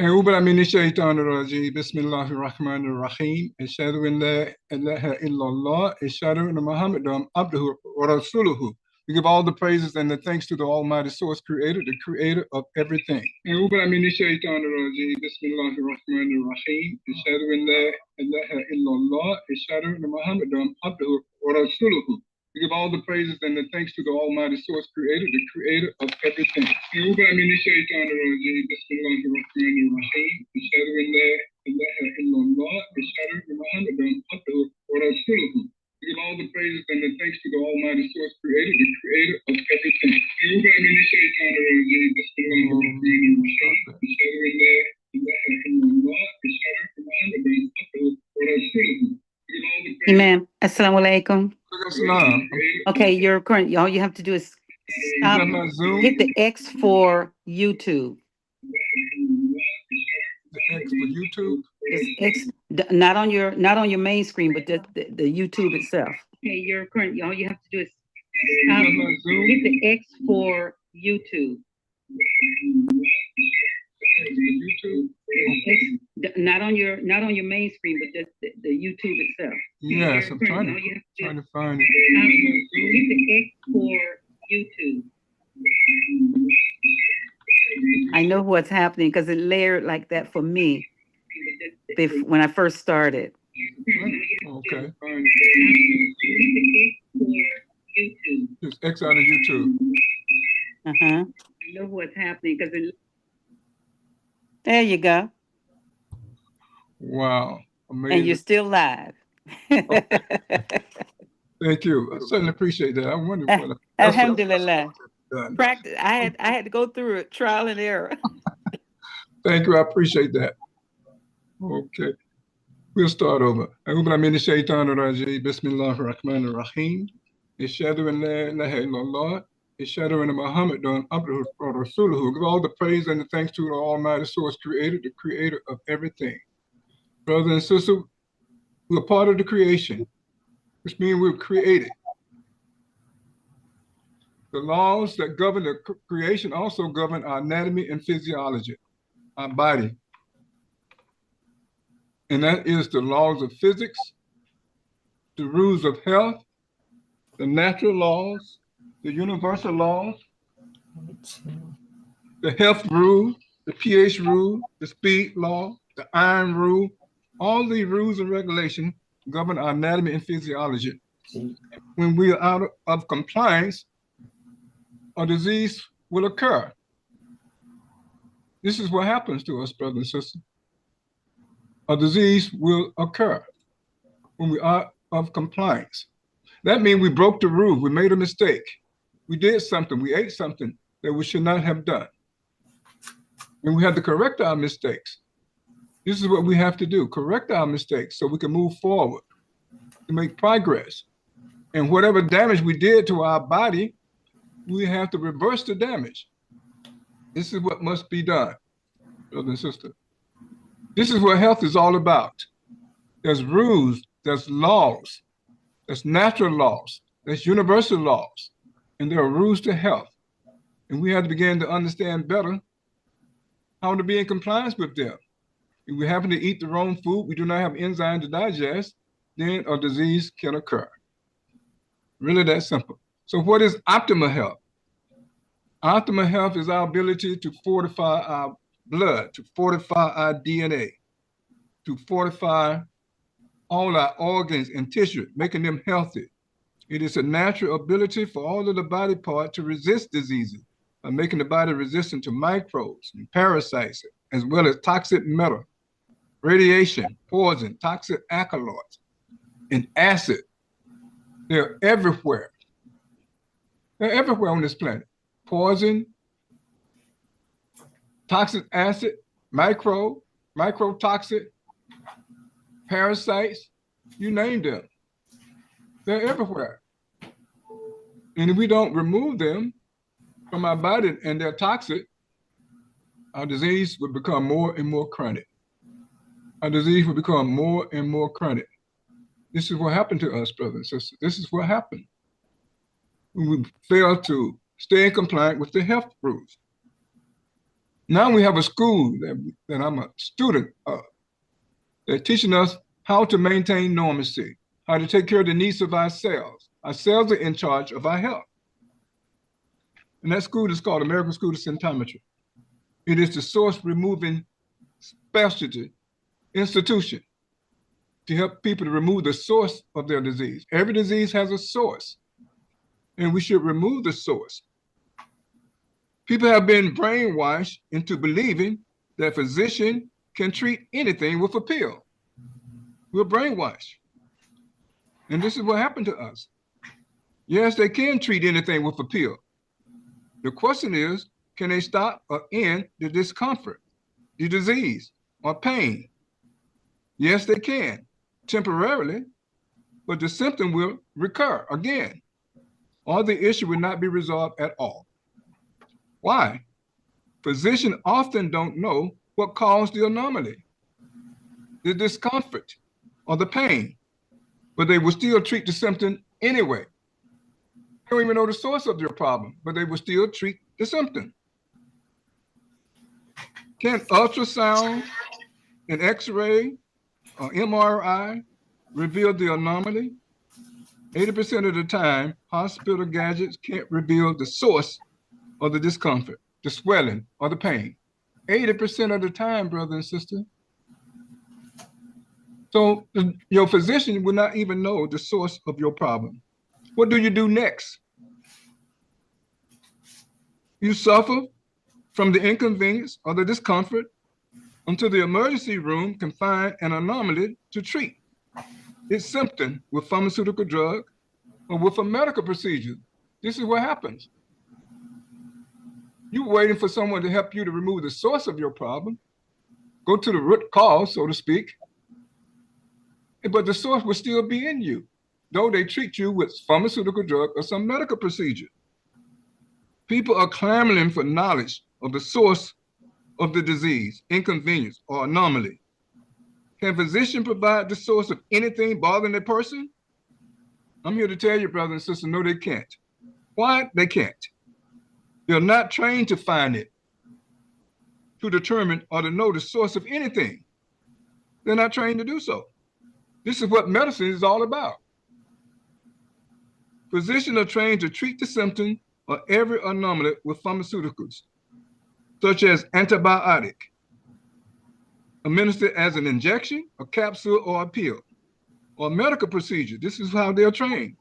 أعوذ بالله من الشيطان الرجيم بسم الله الرحمن الرحيم أشهد أن لا إله إلا الله أشهد أن محمدا عبده ورسوله. We give all the praises and the thanks to the Almighty Source Creator, the Creator of everything. أعوذ بالله من الشيطان الرجيم بسم الله الرحمن الرحيم أشهد أن لا إله إلا الله أشهد أن محمدا عبده ورسوله. We give all the praises and the thanks to the Almighty Source Creator, the Creator of everything. أعوذ بالله من الشيطان الرجيم بسم الله الرحمن الرحيم أشهد أن لا إله إلا الله أشهد أن محمدا عبده ورسوله. We give all the praises and the thanks to the Almighty Source Creator, the Creator of everything. أعوذ بالله من الشيطان الرجيم بسم الله الرحمن الرحيم أشهد أن لا إله إلا الله أشهد أن محمدا عبده ورسوله. Imam, assalamu alaikum. Salam. Okay, you're current. All you have to do is stop, hit the X for YouTube. The X for YouTube? Just X, not on your main screen, but the YouTube itself. Okay, you're current. All you have to do is stop, hit the X for YouTube. YouTube? Not on your main screen, but the YouTube itself. Yes, I'm trying to find it. Hit the X for YouTube. I know what's happening because it layered like that for me when I first started. Okay. Just X out of YouTube. I know what's happening because it. There you go. Wow. Amazing. And you're still live. Oh. Thank you. I certainly appreciate that. I wonder what Alhamdulillah. Practice. I had to go through it, trial and error. Thank you. I appreciate that. Okay. We'll start over. أعوذ بالله من الشيطان الرجيم بسم الله الرحمن الرحيم أشهد أن لا إله إلا الله أشهد أن محمدا عبده ورسوله. Give all the praise and the thanks to the Almighty Source Creator, the Creator of everything. Brothers and sisters, we're part of the creation, which means we're created. The laws that govern the creation also govern our anatomy and physiology, our body. And that is the laws of physics, the rules of health, the natural laws, the universal laws, the health rule, the pH rule, the speed law, the iron rule. All these rules and regulations govern our anatomy and physiology. When we are out of compliance, a disease will occur. This is what happens to us, brothers and sisters. A disease will occur when we are out of compliance. That means we broke the rule. We made a mistake. We did something. We ate something that we should not have done. And we have to correct our mistakes. This is what we have to do, correct our mistakes so we can move forward, to make progress. And whatever damage we did to our body, we have to reverse the damage. This is what must be done, brothers and sisters. This is what health is all about. There's rules, there's laws, there's natural laws, there's universal laws, and there are rules to health. And we have to begin to understand better how to be in compliance with them. If we happen to eat the wrong food, we do not have enzyme to digest, then a disease can occur. Really that simple. So what is optimal health? Optimal health is our ability to fortify our blood, to fortify our DNA, to fortify all our organs and tissue, making them healthy. It is a natural ability for all of the body parts to resist diseases by making the body resistant to microbes and parasites, as well as toxic metal, radiation, poison, toxic alkaloids, and acid. They're everywhere. They're everywhere on this planet. Poison, toxic acid, microtoxic, parasites, you name them. They're everywhere. And if we don't remove them from our body and they're toxic, our disease will become more and more chronic. Our disease will become more and more chronic. This is what happened to us, brothers and sisters. This is what happened when we fail to stay in compliance with the health rules. Now we have a school that I'm a student of. They're teaching us how to maintain normacy, how to take care of the needs of ourselves. Ourselves are in charge of our health. And that school is called American School of Symptometry. It is the source removing specialty institution to help people to remove the source of their disease. Every disease has a source, and we should remove the source. People have been brainwashed into believing that a physician can treat anything with a pill. We're brainwashed. And this is what happened to us. Yes, they can treat anything with a pill. The question is, can they stop or end the discomfort, the disease, or pain? Yes, they can, temporarily, but the symptom will recur again, or the issue will not be resolved at all. Why? Physicians often don't know what caused the anomaly, the discomfort, or the pain, but they will still treat the symptom anyway. They don't even know the source of your problem, but they will still treat the symptom. Can ultrasound, an X-ray, or MRI reveal the anomaly? 80% of the time, hospital gadgets can't reveal the source of the discomfort, the swelling, or the pain. 80% of the time, brother and sister. So your physician will not even know the source of your problem. What do you do next? You suffer from the inconvenience or the discomfort until the emergency room can find an anomaly to treat its symptom with pharmaceutical drug or with a medical procedure. This is what happens. You're waiting for someone to help you to remove the source of your problem, go to the root cause, so to speak, but the source will still be in you, though they treat you with pharmaceutical drug or some medical procedure. People are clamoring for knowledge of the source of the disease, inconvenience, or anomaly. Can physician provide the source of anything bothering a person? I'm here to tell you, brothers and sisters, no, they can't. Why? They can't. They're not trained to find it, to determine or to know the source of anything. They're not trained to do so. This is what medicine is all about. Physicians are trained to treat the symptom or every anomaly with pharmaceuticals, such as antibiotic, administered as an injection, a capsule, or a pill, or medical procedure. This is how they're trained.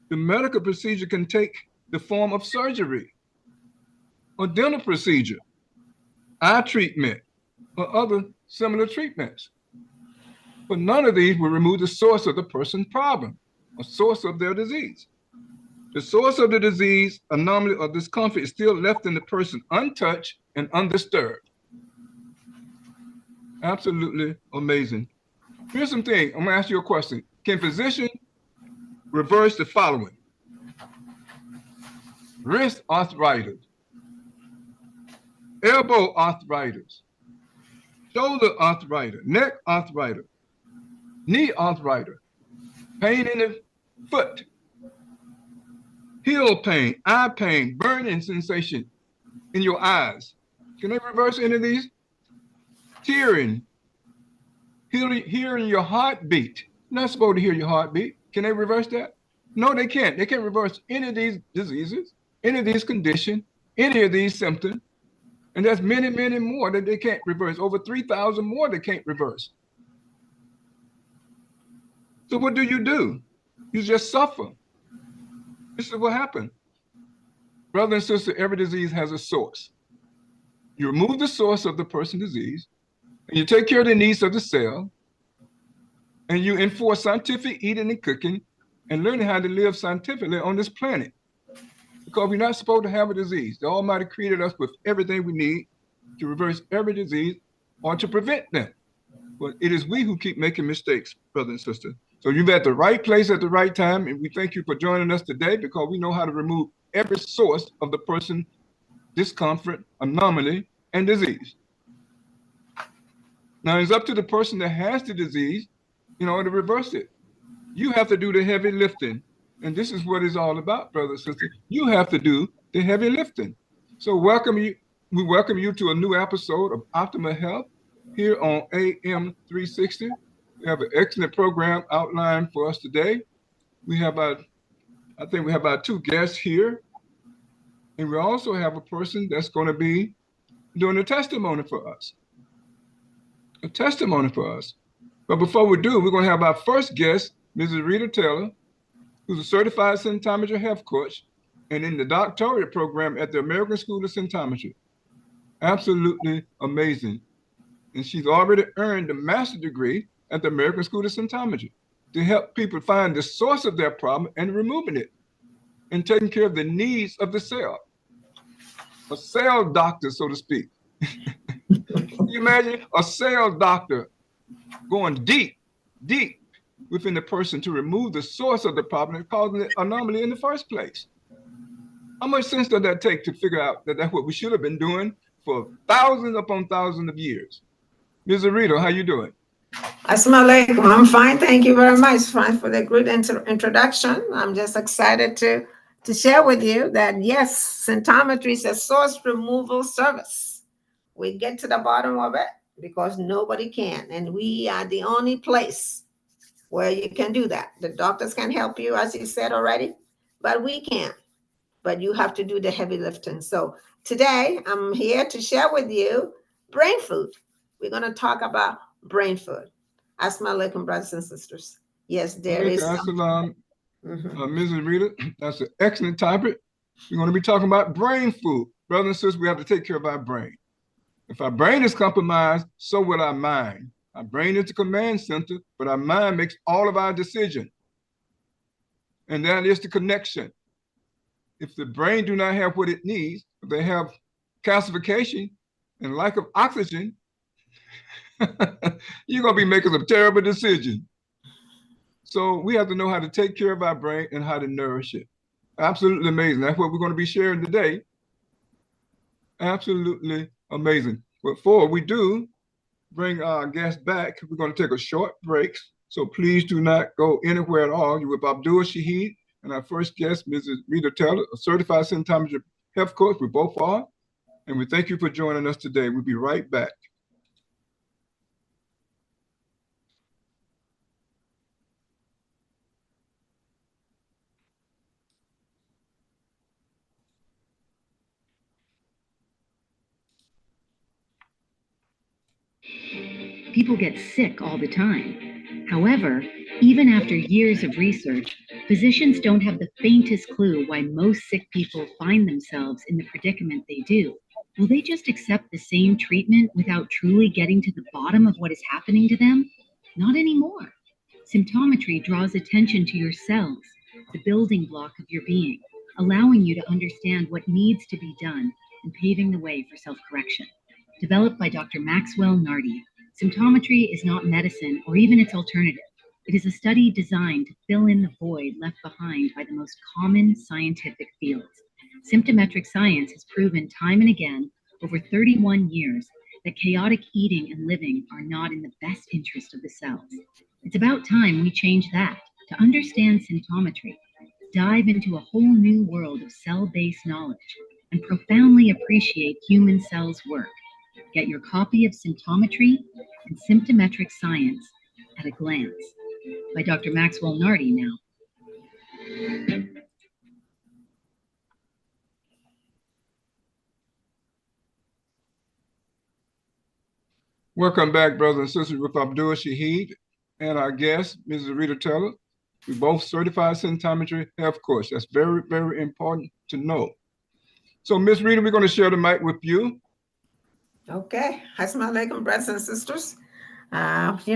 The medical procedure can take the form of surgery, or dental procedure, eye treatment, or other similar treatments. But none of these will remove the source of the person's problem, or source of their disease. The source of the disease, anomaly, or discomfort is still left in the person untouched and undisturbed. Absolutely amazing. Here's some things. I'm gonna ask you a question. Can physician reverse the following? Wrist arthritis, elbow arthritis, shoulder arthritis, neck arthritis, knee arthritis, pain in the foot, heel pain, eye pain, burning sensation in your eyes. Can they reverse any of these? Tearing, hearing your heartbeat. You're not supposed to hear your heartbeat. Can they reverse that? No, they can't. They can't reverse any of these diseases, any of these conditions, any of these symptoms. And there's many, many more that they can't reverse. Over 3,000 more they can't reverse. So what do? You just suffer. This is what happened. Brother and sister, every disease has a source. You remove the source of the person's disease, and you take care of the needs of the cell, and you enforce scientific eating and cooking, and learning how to live scientifically on this planet. Because we're not supposed to have a disease. The Almighty created us with everything we need to reverse every disease or to prevent them. But it is we who keep making mistakes, brother and sister. So you're at the right place at the right time, and we thank you for joining us today because we know how to remove every source of the person's discomfort, anomaly, and disease. Now it's up to the person that has the disease, to reverse it. You have to do the heavy lifting. And this is what it's all about, brother and sister. You have to do the heavy lifting. So welcome you. We welcome you to a new episode of Optimal Health here on AM 360. We have an excellent program outlined for us today. We have I think we have about two guests here, and we also have a person that's going to be doing a testimony for us. A testimony for us. But before we do, we're going to have our first guest, Mrs. Rita Taylor, who's a certified symptometry health coach and in the doctorate program at the American School of Symptometry. Absolutely amazing. And she's already earned a master's degree at the American School of Symptometry to help people find the source of their problem and removing it and taking care of the needs of the cell. A cell doctor, so to speak. Can you imagine a cell doctor going deep within the person to remove the source of the problem and causing the anomaly in the first place? How much sense does that take to figure out that that's what we should have been doing for thousands upon thousands of years? Ms. Arito, how you doing? Assalamu alaikum. I'm fine. Thank you very much. Fine for the good introduction. I'm just excited to share with you that yes, symptometry is a source removal service. We get to the bottom of it because nobody can, and we are the only place where you can do that. The doctors can help you, as you said already, but we can't. But you have to do the heavy lifting. So today I'm here to share with you brain food. We're going to talk about brain food. Assalamu alaikum, brothers and sisters. Yes, there is. Assalam, Mrs. Rita, that's an excellent topic. We're going to be talking about brain food. Brothers and sisters, we have to take care of our brain. If our brain is compromised, so will our mind. Our brain is the command center, but our mind makes all of our decisions. And that is the connection. If the brain do not have what it needs, if they have calcification and lack of oxygen, you're going to be making some terrible decisions. So we have to know how to take care of our brain and how to nourish it. Absolutely amazing. That's what we're going to be sharing today. Absolutely amazing. But before we do bring our guests back, we're going to take a short break. So please do not go anywhere at all. You're with Abdul Shaheed and our first guest, Mrs. Rita Taylor, a certified symptometry health coach. We both are. And we thank you for joining us today. We'll be right back. People get sick all the time. However, even after years of research, physicians don't have the faintest clue why most sick people find themselves in the predicament they do. Will they just accept the same treatment without truly getting to the bottom of what is happening to them? Not anymore. Symptometry draws attention to your cells, the building block of your being, allowing you to understand what needs to be done and paving the way for self-correction. Developed by Dr. Maxwell Nardi, symptometry is not medicine or even its alternative. It is a study designed to fill in the void left behind by the most common scientific fields. Symptometric science has proven time and again over 31 years that chaotic eating and living are not in the best interest of the cells. It's about time we change that. To understand symptometry, dive into a whole new world of cell-based knowledge and profoundly appreciate human cells' work. Get your copy of Symptometry and Symptometric Science at a Glance by Dr. Maxwell Nardi now. Welcome back, brothers and sisters, with Abdul Shaheed and our guest, Mrs. Rita Taylor. We both certified symptometry health coach. That's very, very important to know. So, Miss Rita, we're going to share the mic with you. Okay. Assalamu alaikum, brothers and sisters. Have you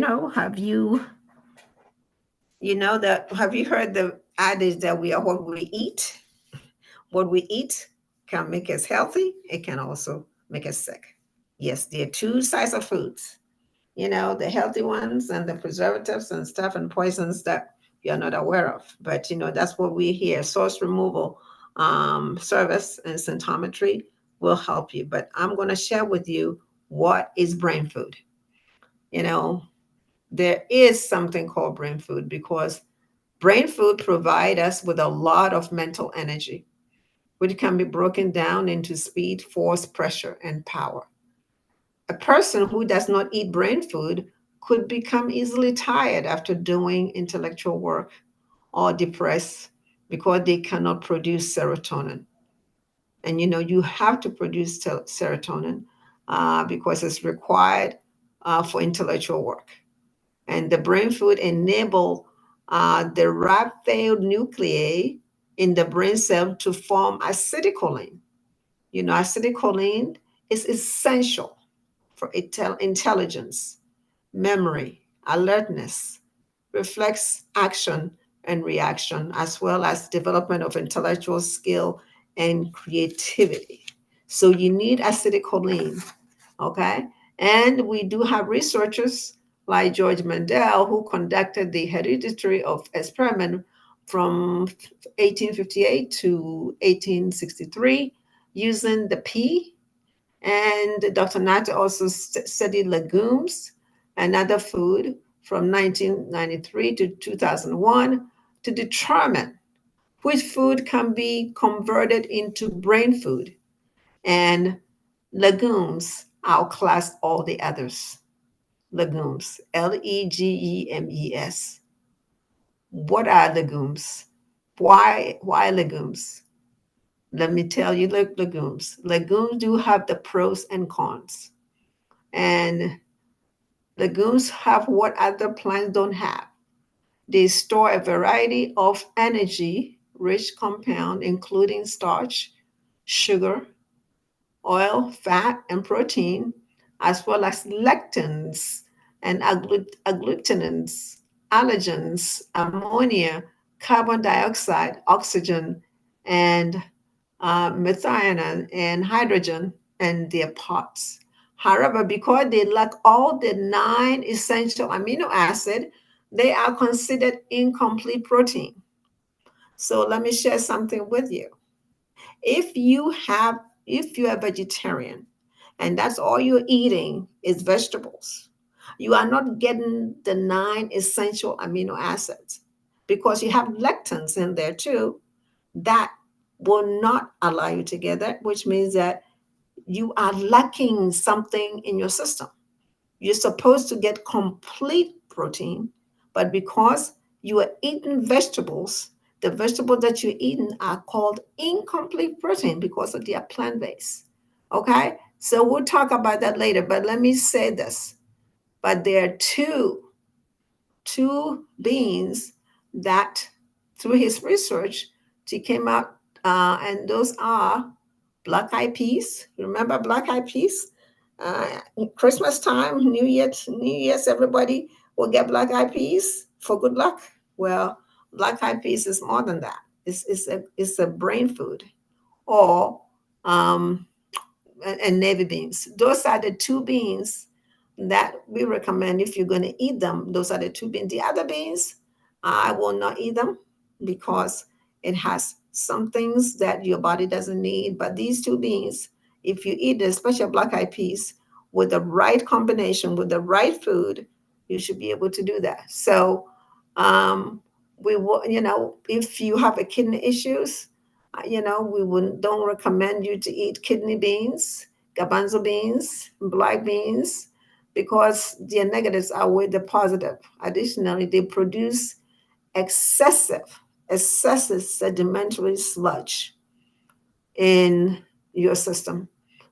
heard the adage that we are what we eat? What we eat can make us healthy. It can also make us sick. Yes, there are two sides of foods. The healthy ones and the preservatives and stuff and poisons that you're not aware of. But, that's what we hear. Source removal service and symptometry will help you. But I'm going to share with you what is brain food. There is something called brain food because brain food provides us with a lot of mental energy. which can be broken down into speed, force, pressure, and power. A person who does not eat brain food could become easily tired after doing intellectual work or depressed because they cannot produce serotonin. And you have to produce serotonin because it's required for intellectual work. And the brain food enable the riboflavin nuclei in the brain cell to form acetylcholine. Acetylcholine is essential for intelligence, memory, alertness, reflex action and reaction, as well as development of intellectual skill and creativity. So you need acetylcholine, okay? And we do have researchers like George Mendel who conducted the hereditary of experiment from 1858 to 1863 using the pea, and Dr. Nata also studied legumes and other food from 1993 to 2001 to determine which food can be converted into brain food. And legumes outclass all the others. Legumes, legumes. What are legumes? Why legumes? Let me tell you, legumes. Legumes do have the pros and cons. And legumes have what other plants don't have. They store a variety of energy rich compounds, including starch, sugar, oil, fat, and protein, as well as lectins and agglutinins, allergens, ammonia, carbon dioxide, oxygen, and methionine and hydrogen and their parts. However, because they lack all the nine essential amino acids, they are considered incomplete protein. So let me share something with you. If you have, if you're a vegetarian and that's all you're eating is vegetables, you are not getting the nine essential amino acids because you have lectins in there too that will not allow you to get that, which means that you are lacking something in your system. You're supposed to get complete protein, but because you are eating vegetables, the vegetables that you're eating are called incomplete protein because of their plant based. Okay, so we'll talk about that later, but let me say this. But there are two beings that, through his research, he came out, and those are black eyed peas. Remember black eyed peas? Christmas time, New Year's, everybody will get black eyed peas for good luck. Well, black eyed peas is more than that. It's a brain food, or um, and navy beans. Those are the two beans that we recommend if you're going to eat them. Those are the two beans. The other beans, I will not eat them because it has some things that your body doesn't need. But these two beans, if you eat the special black eyed peas with the right combination, with the right food, you should be able to do that. So, um, we will, if you have a kidney issues, we wouldn't don't recommend you to eat kidney beans, garbanzo beans, black beans, because their negatives outweigh the positive. Additionally, they produce excessive, excessive sedimentary sludge in your system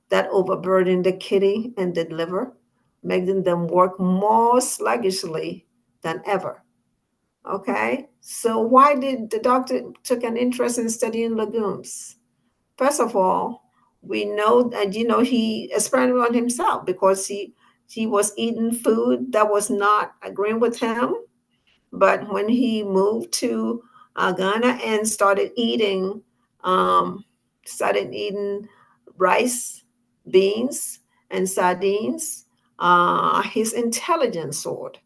that overburden the kidney and the liver, making them work more sluggishly than ever. Okay, so why did the doctor took an interest in studying legumes? First of all, we know that he experimented on himself because he was eating food that was not agreeing with him. But when he moved to Ghana and um, started eating rice, beans, and sardines, his intelligence soared,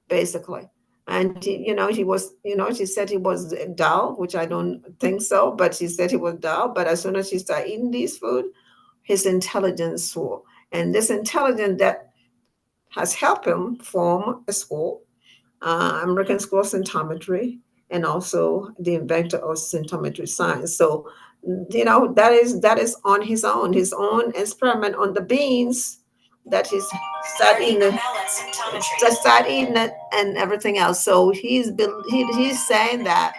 basically. And she said he was dull, which I don't think so, but she said he was dull. But as soon as she started eating these food, his intelligence soared. And this intelligence that has helped him form a school, American School of Symptometry, and also the inventor of symptometry science. So that is on his own experiment on the beans that he's studying to start eating it and everything else. So he's saying that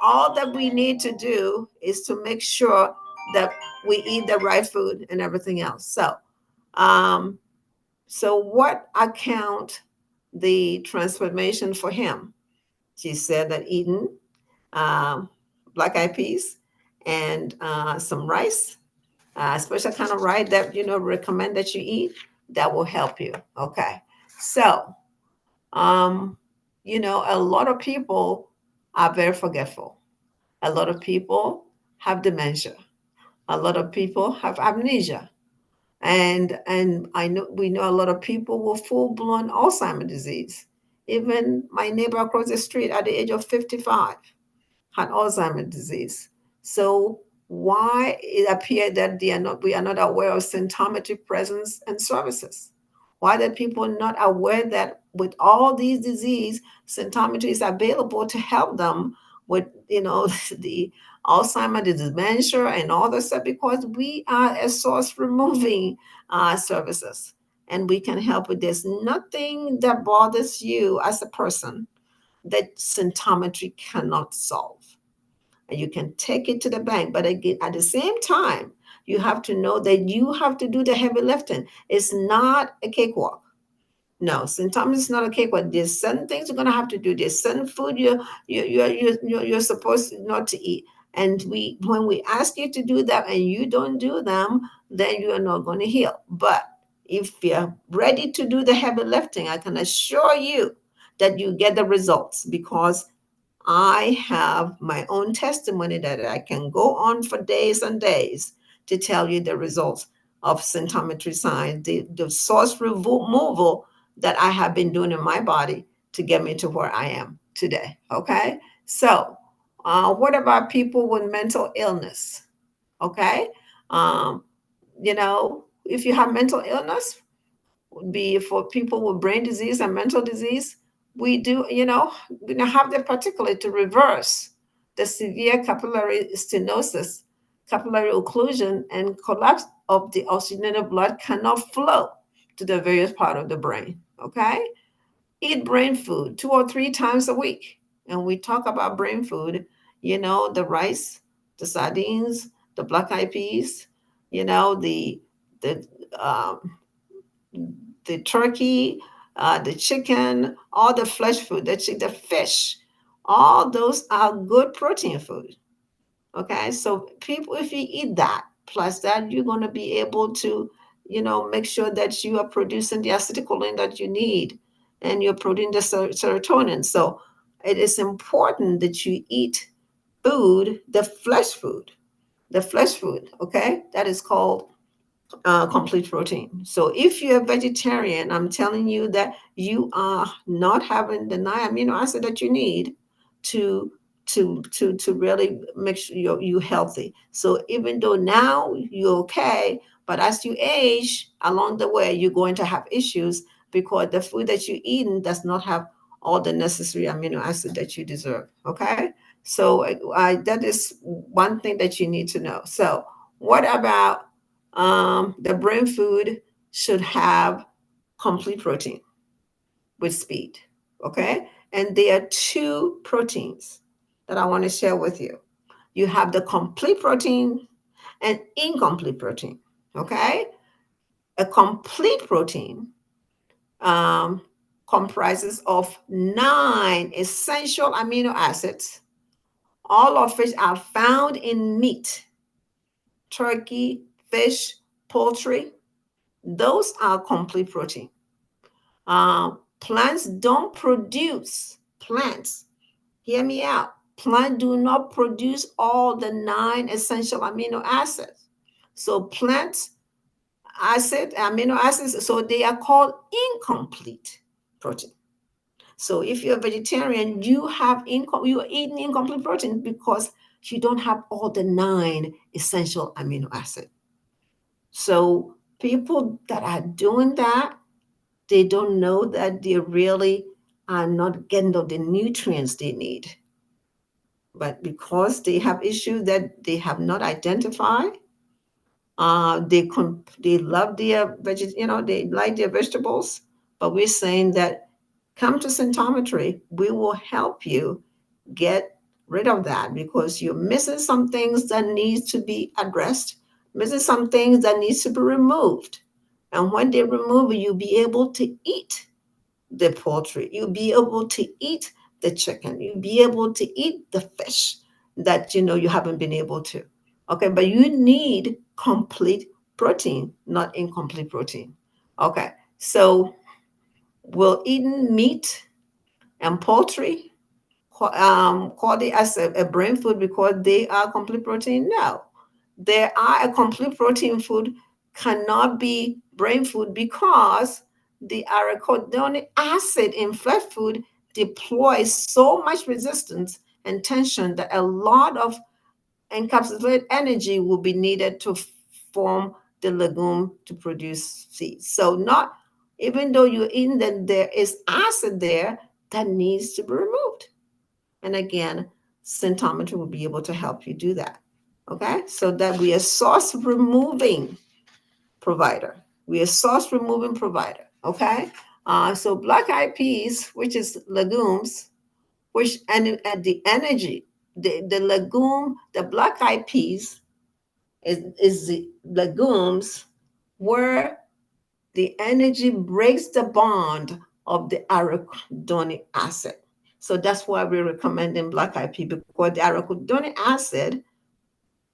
all that we need to do is to make sure that we eat the right food and everything else. Um, so what account the transformation for him? She said that eating um, black eyed peas and some rice, special kind of rice that recommend that you eat, that will help you. Okay, so um, a lot of people are very forgetful. A lot of people have dementia. A lot of people have amnesia. And I know we know a lot of people with full blown Alzheimer's disease. Even my neighbor across the street at the age of 55 had Alzheimer's disease. So why it appeared that we are not aware of symptomatic presence and services? Why are people not aware that with all these disease, symptometry is available to help them with the Alzheimer's, the dementia, and all this stuff? Because we are a source removing services, and we can help with this. Nothing that bothers you as a person that symptometry cannot solve, and you can take it to the bank. But again, at the same time, you have to know that you have to do the heavy lifting. It's not a cakewalk. No, sometimes it's not a cakewalk. There's certain things you're gonna have to do. There's certain food you're supposed not to eat. And when we ask you to do that and you don't do them, then you are not going to heal. But if you're ready to do the heavy lifting, I can assure you that you get the results, because I have my own testimony that I can go on for days and days to tell you the results of symptometry science, the source removal that I have been doing in my body to get me to where I am today. Okay. So, what about people with mental illness? Okay. Um, if you have mental illness, be for people with brain disease and mental disease, we do, we now have the particular to reverse the severe capillary stenosis, capillary occlusion, and collapse of the oxygenated blood cannot flow to the various part of the brain. Okay, eat brain food 2 or 3 times a week, and we talk about brain food. The rice, the sardines, the black eyed peas, the um, the turkey, the chicken, all the flesh food, the fish, all those are good protein food. Okay, so people, if you eat that, plus that, you're going to be able to, make sure that you are producing the acetylcholine that you need, and you're producing the serotonin. So it is important that you eat food, the flesh food. Okay, that is called complete protein. So if you're a vegetarian, I'm telling you that you are not having the 9 amino acid that you need to to really make sure you healthy. So even though now you're okay, but as you age along the way, you're going to have issues because the food that you're eating does not have all the necessary amino acid that you deserve. Okay, so that is one thing that you need to know. So what about the brain food should have complete protein with speed. Okay. And there are two proteins that I want to share with you. You have the complete protein and incomplete protein. Okay. A complete protein um, comprises of 9 essential amino acids, all of which are found in meat, turkey, fish, poultry. Those are complete protein. Plants don't produce, plants, hear me out. Plants do not produce all the 9 essential amino acids. So plants amino acids, so they are called incomplete protein. So if you're a vegetarian, you are eating incomplete protein because you don't have all the 9 essential amino acids. So people that are doing that, they don't know that they really are not getting all the nutrients they need. But because they have issues that they have not identified, they love their they like their vegetables. But we're saying that come to symptometry, we will help you get rid of that because you're missing some things that needs to be addressed, missing some things that needs to be removed. And when they remove it, you'll be able to eat the poultry. You'll be able to eat the chicken. You'll be able to eat the fish that you haven't been able to. Okay, but you need complete protein, not incomplete protein. Okay, so will eating meat and poultry call it as a brain food because they are complete protein? No, they are a complete protein food, cannot be brain food because the arachidonic acid in flesh food deploys so much resistance and tension that a lot of encapsulated energy will be needed to form the legume to produce seeds. So not even though you're eating that, there is acid there that needs to be removed. And again, symptometry will be able to help you do that. Okay, so that we are source removing provider. We are source removing provider. Okay, so black eyed peas, which is legumes, which and the energy, the legume, the black eyed peas is the legumes where the energy breaks the bond of the arachidonic acid. So that's why we're recommending black eyed pea because the arachidonic acid,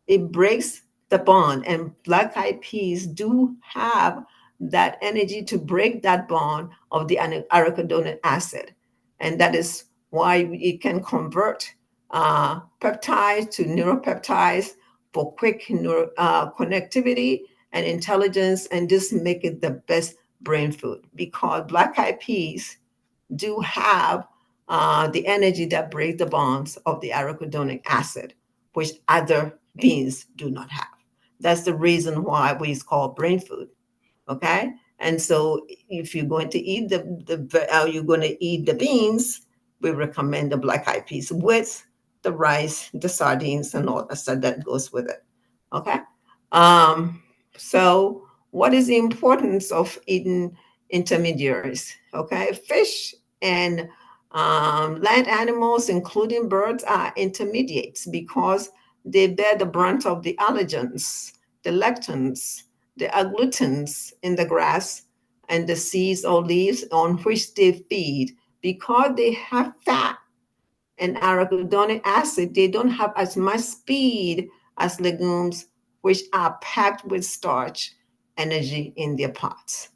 it breaks the bond, and black eyed peas do have that energy to break that bond of the arachidonic acid, and that is why it can convert peptides to neuropeptides for quick connectivity and intelligence, and just make it the best brain food because black eyed peas do have the energy that breaks the bonds of the arachidonic acid, which other beans do not have. That's the reason why we call brain food. Okay, and so if you're going to eat you're going to eat the beans, we recommend the black eyed peas with the rice, the sardines, and all the stuff that goes with it. Okay, um, so what is the importance of eating intermediaries? Okay, fish and land animals, including birds, are intermediates because they bear the brunt of the allergens, the lectins, the agglutins in the grass and the seeds or leaves on which they feed. Because they have fat and arachidonic acid, they don't have as much speed as legumes, which are packed with starch energy in their pods.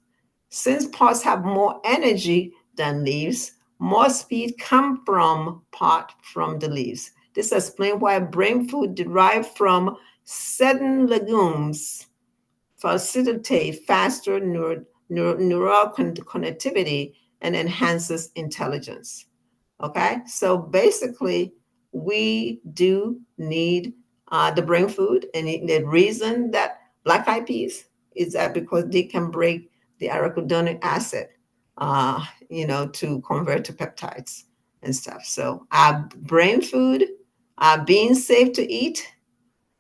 Since pods have more energy than leaves, more speed come from from the leaves. This explains why brain food derived from certain legumes facilitate faster neural connectivity and enhances intelligence. Okay, so basically, we do need the brain food, and the reason that black eyed peas is that because they can break the arachidonic acid, to convert to peptides and stuff. So our brain food, being safe to eat,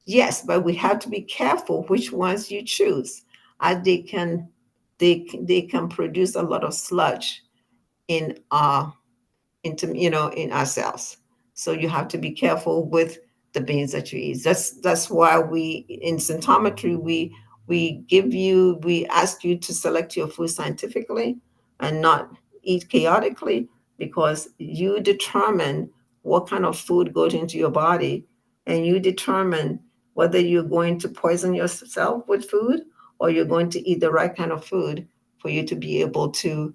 yes, but we have to be careful which ones you choose, as they can produce a lot of sludge in in our cells. So you have to be careful with the beans that you eat. That's why we in symptometry we ask you to select your food scientifically and not eat chaotically because you determine what kind of food goes into your body and you determine whether you're going to poison yourself with food or you're going to eat the right kind of food for you to be able to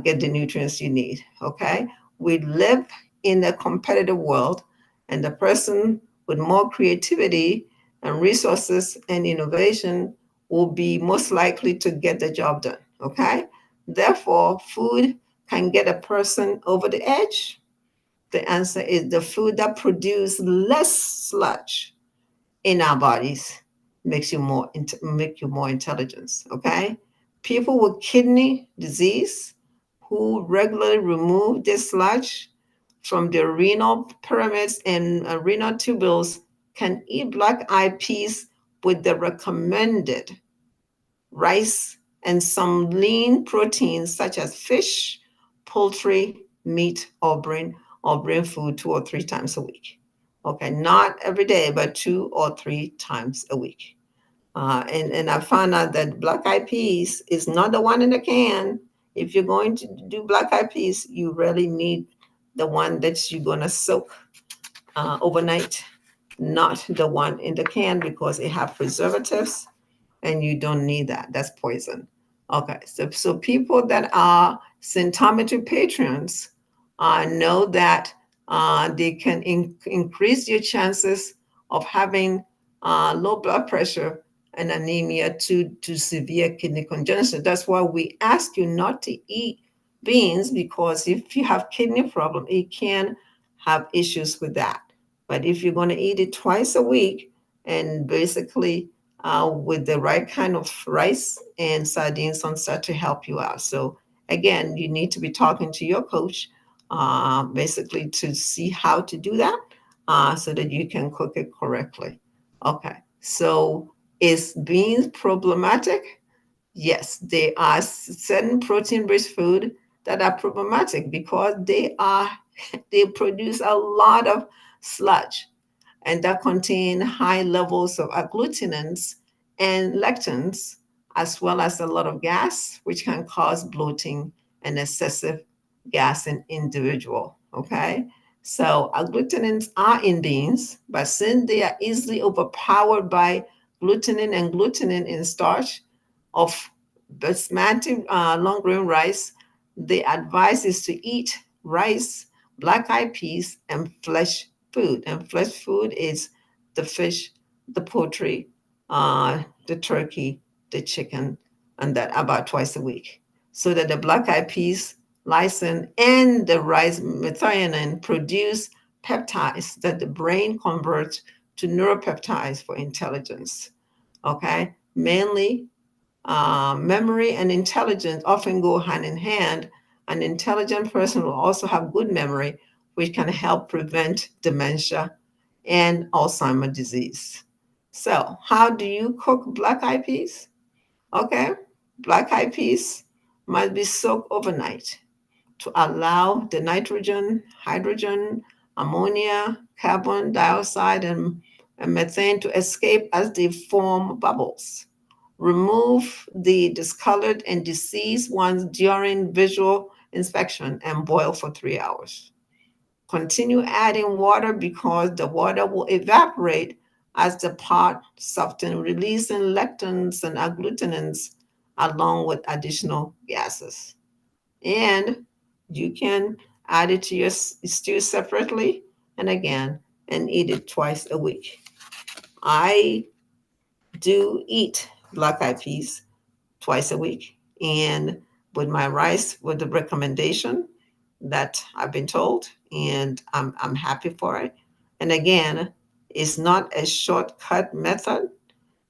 get the nutrients you need. Okay, we live in a competitive world, and the person with more creativity and resources and innovation will be most likely to get the job done. Okay, therefore, food can get a person over the edge. The answer is the food that produces less sludge in our bodies make you more intelligent. Okay, people with kidney disease who regularly remove this sludge from the renal pyramids and renal tubules can eat black eyed peas with the recommended rice and some lean proteins such as fish, poultry, meat, or brain food 2 or 3 times a week. Okay, not every day, but 2 or 3 times a week. And I found out that black eyed peas is not the one in the can. If you're going to do black eyed peas, you really need the one that you're going to soak overnight, not the one in the can because it have preservatives and you don't need that. That's poison. Okay, so people that are Symptometry patrons know that they can increase your chances of having low blood pressure and anemia to severe kidney congestion. That's why we ask you not to eat beans because if you have kidney problem, it can have issues with that. But if you're going to eat it twice a week and basically with the right kind of rice and sardines on set to help you out. So again, you need to be talking to your coach basically to see how to do that so that you can cook it correctly. Okay, so is beans problematic? Yes, they are certain protein-rich food that are problematic because they produce a lot of sludge and that contain high levels of agglutinins and lectins, as well as a lot of gas, which can cause bloating and excessive gas in individual. Okay, so agglutinins are in beans, but since they are easily overpowered by glutenin and glutenin in starch of basmati long grain rice, the advice is to eat rice, black eyed peas, and flesh food. And flesh food is the fish, the poultry, the turkey, the chicken, and that about twice a week. So that the black eyed peas, lysine, and the rice methionine produce peptides that the brain converts to neuropeptides for intelligence. Okay, mainly memory and intelligence often go hand in hand. An intelligent person will also have good memory, which can help prevent dementia and Alzheimer's disease. So, how do you cook black eyed peas? Okay, black eyed peas must be soaked overnight to allow the nitrogen, hydrogen, ammonia, carbon dioxide, and methane to escape as they form bubbles. Remove the discolored and diseased ones during visual inspection and boil for 3 hours. Continue adding water because the water will evaporate as the pot softens, releasing lectins and agglutinins along with additional gases. And you can add it to your stew separately and again and eat it twice a week. I do eat black eyed peas twice a week. And with my rice, with the recommendation that I've been told, and I'm happy for it. And again, it's not a shortcut method.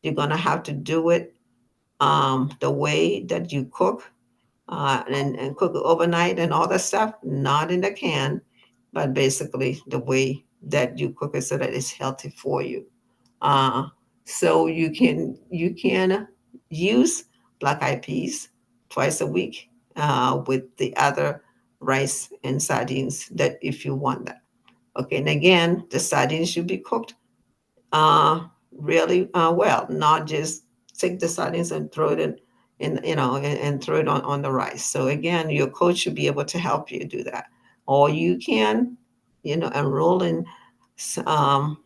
You're going to have to do it the way that you cook and cook it overnight and all that stuff, not in the can, but basically the way that you cook it so that it's healthy for you. Uh, so you can use black eyed peas twice a week with the other rice and sardines that if you want that. Okay, and again, the sardines should be cooked uh, really well, not just take the sardines and throw it in and throw it on the rice. So again, your coach should be able to help you do that, or you can enroll in um,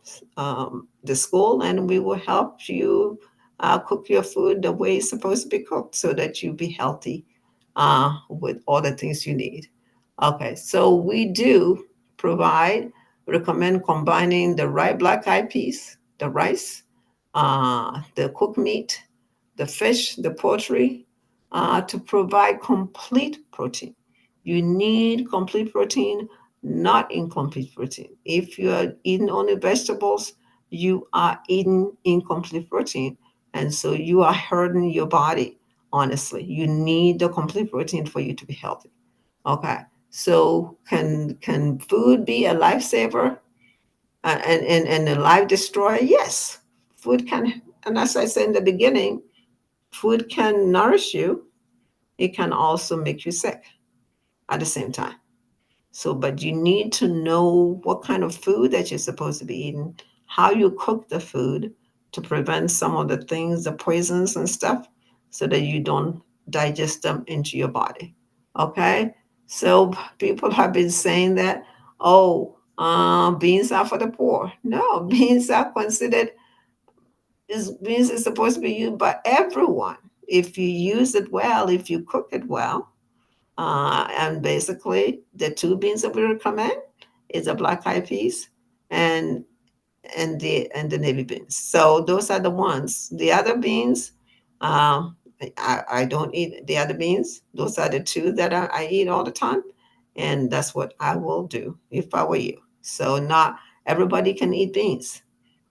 the school, and we will help you cook your food the way it's supposed to be cooked so that you be healthy with all the things you need. Okay, so we do provide, recommend combining the right black eyed peas, the rice, the cooked meat, the fish, the poultry, to provide complete protein. You need complete protein, not incomplete protein. If you are eating only vegetables, you are eating incomplete protein. And so you are hurting your body, honestly. You need the complete protein for you to be healthy. Okay. So can food be a lifesaver and a life destroyer? Yes, food can. And as I said in the beginning, food can nourish you. It can also make you sick at the same time. So, but you need to know what kind of food that you're supposed to be eating, how you cook the food to prevent some of the things, the poisons and stuff, so that you don't digest them into your body. Okay? So, people have been saying that, oh, beans are for the poor. No, beans are considered, beans is supposed to be used by everyone. If you use it well, if you cook it well, and basically, the two beans that we recommend is the black eyed peas and and the navy beans. So those are the ones. The other beans, um, I don't eat the other beans. Those are the two that I eat all the time, and that's what I will do if I were you. So not everybody can eat beans.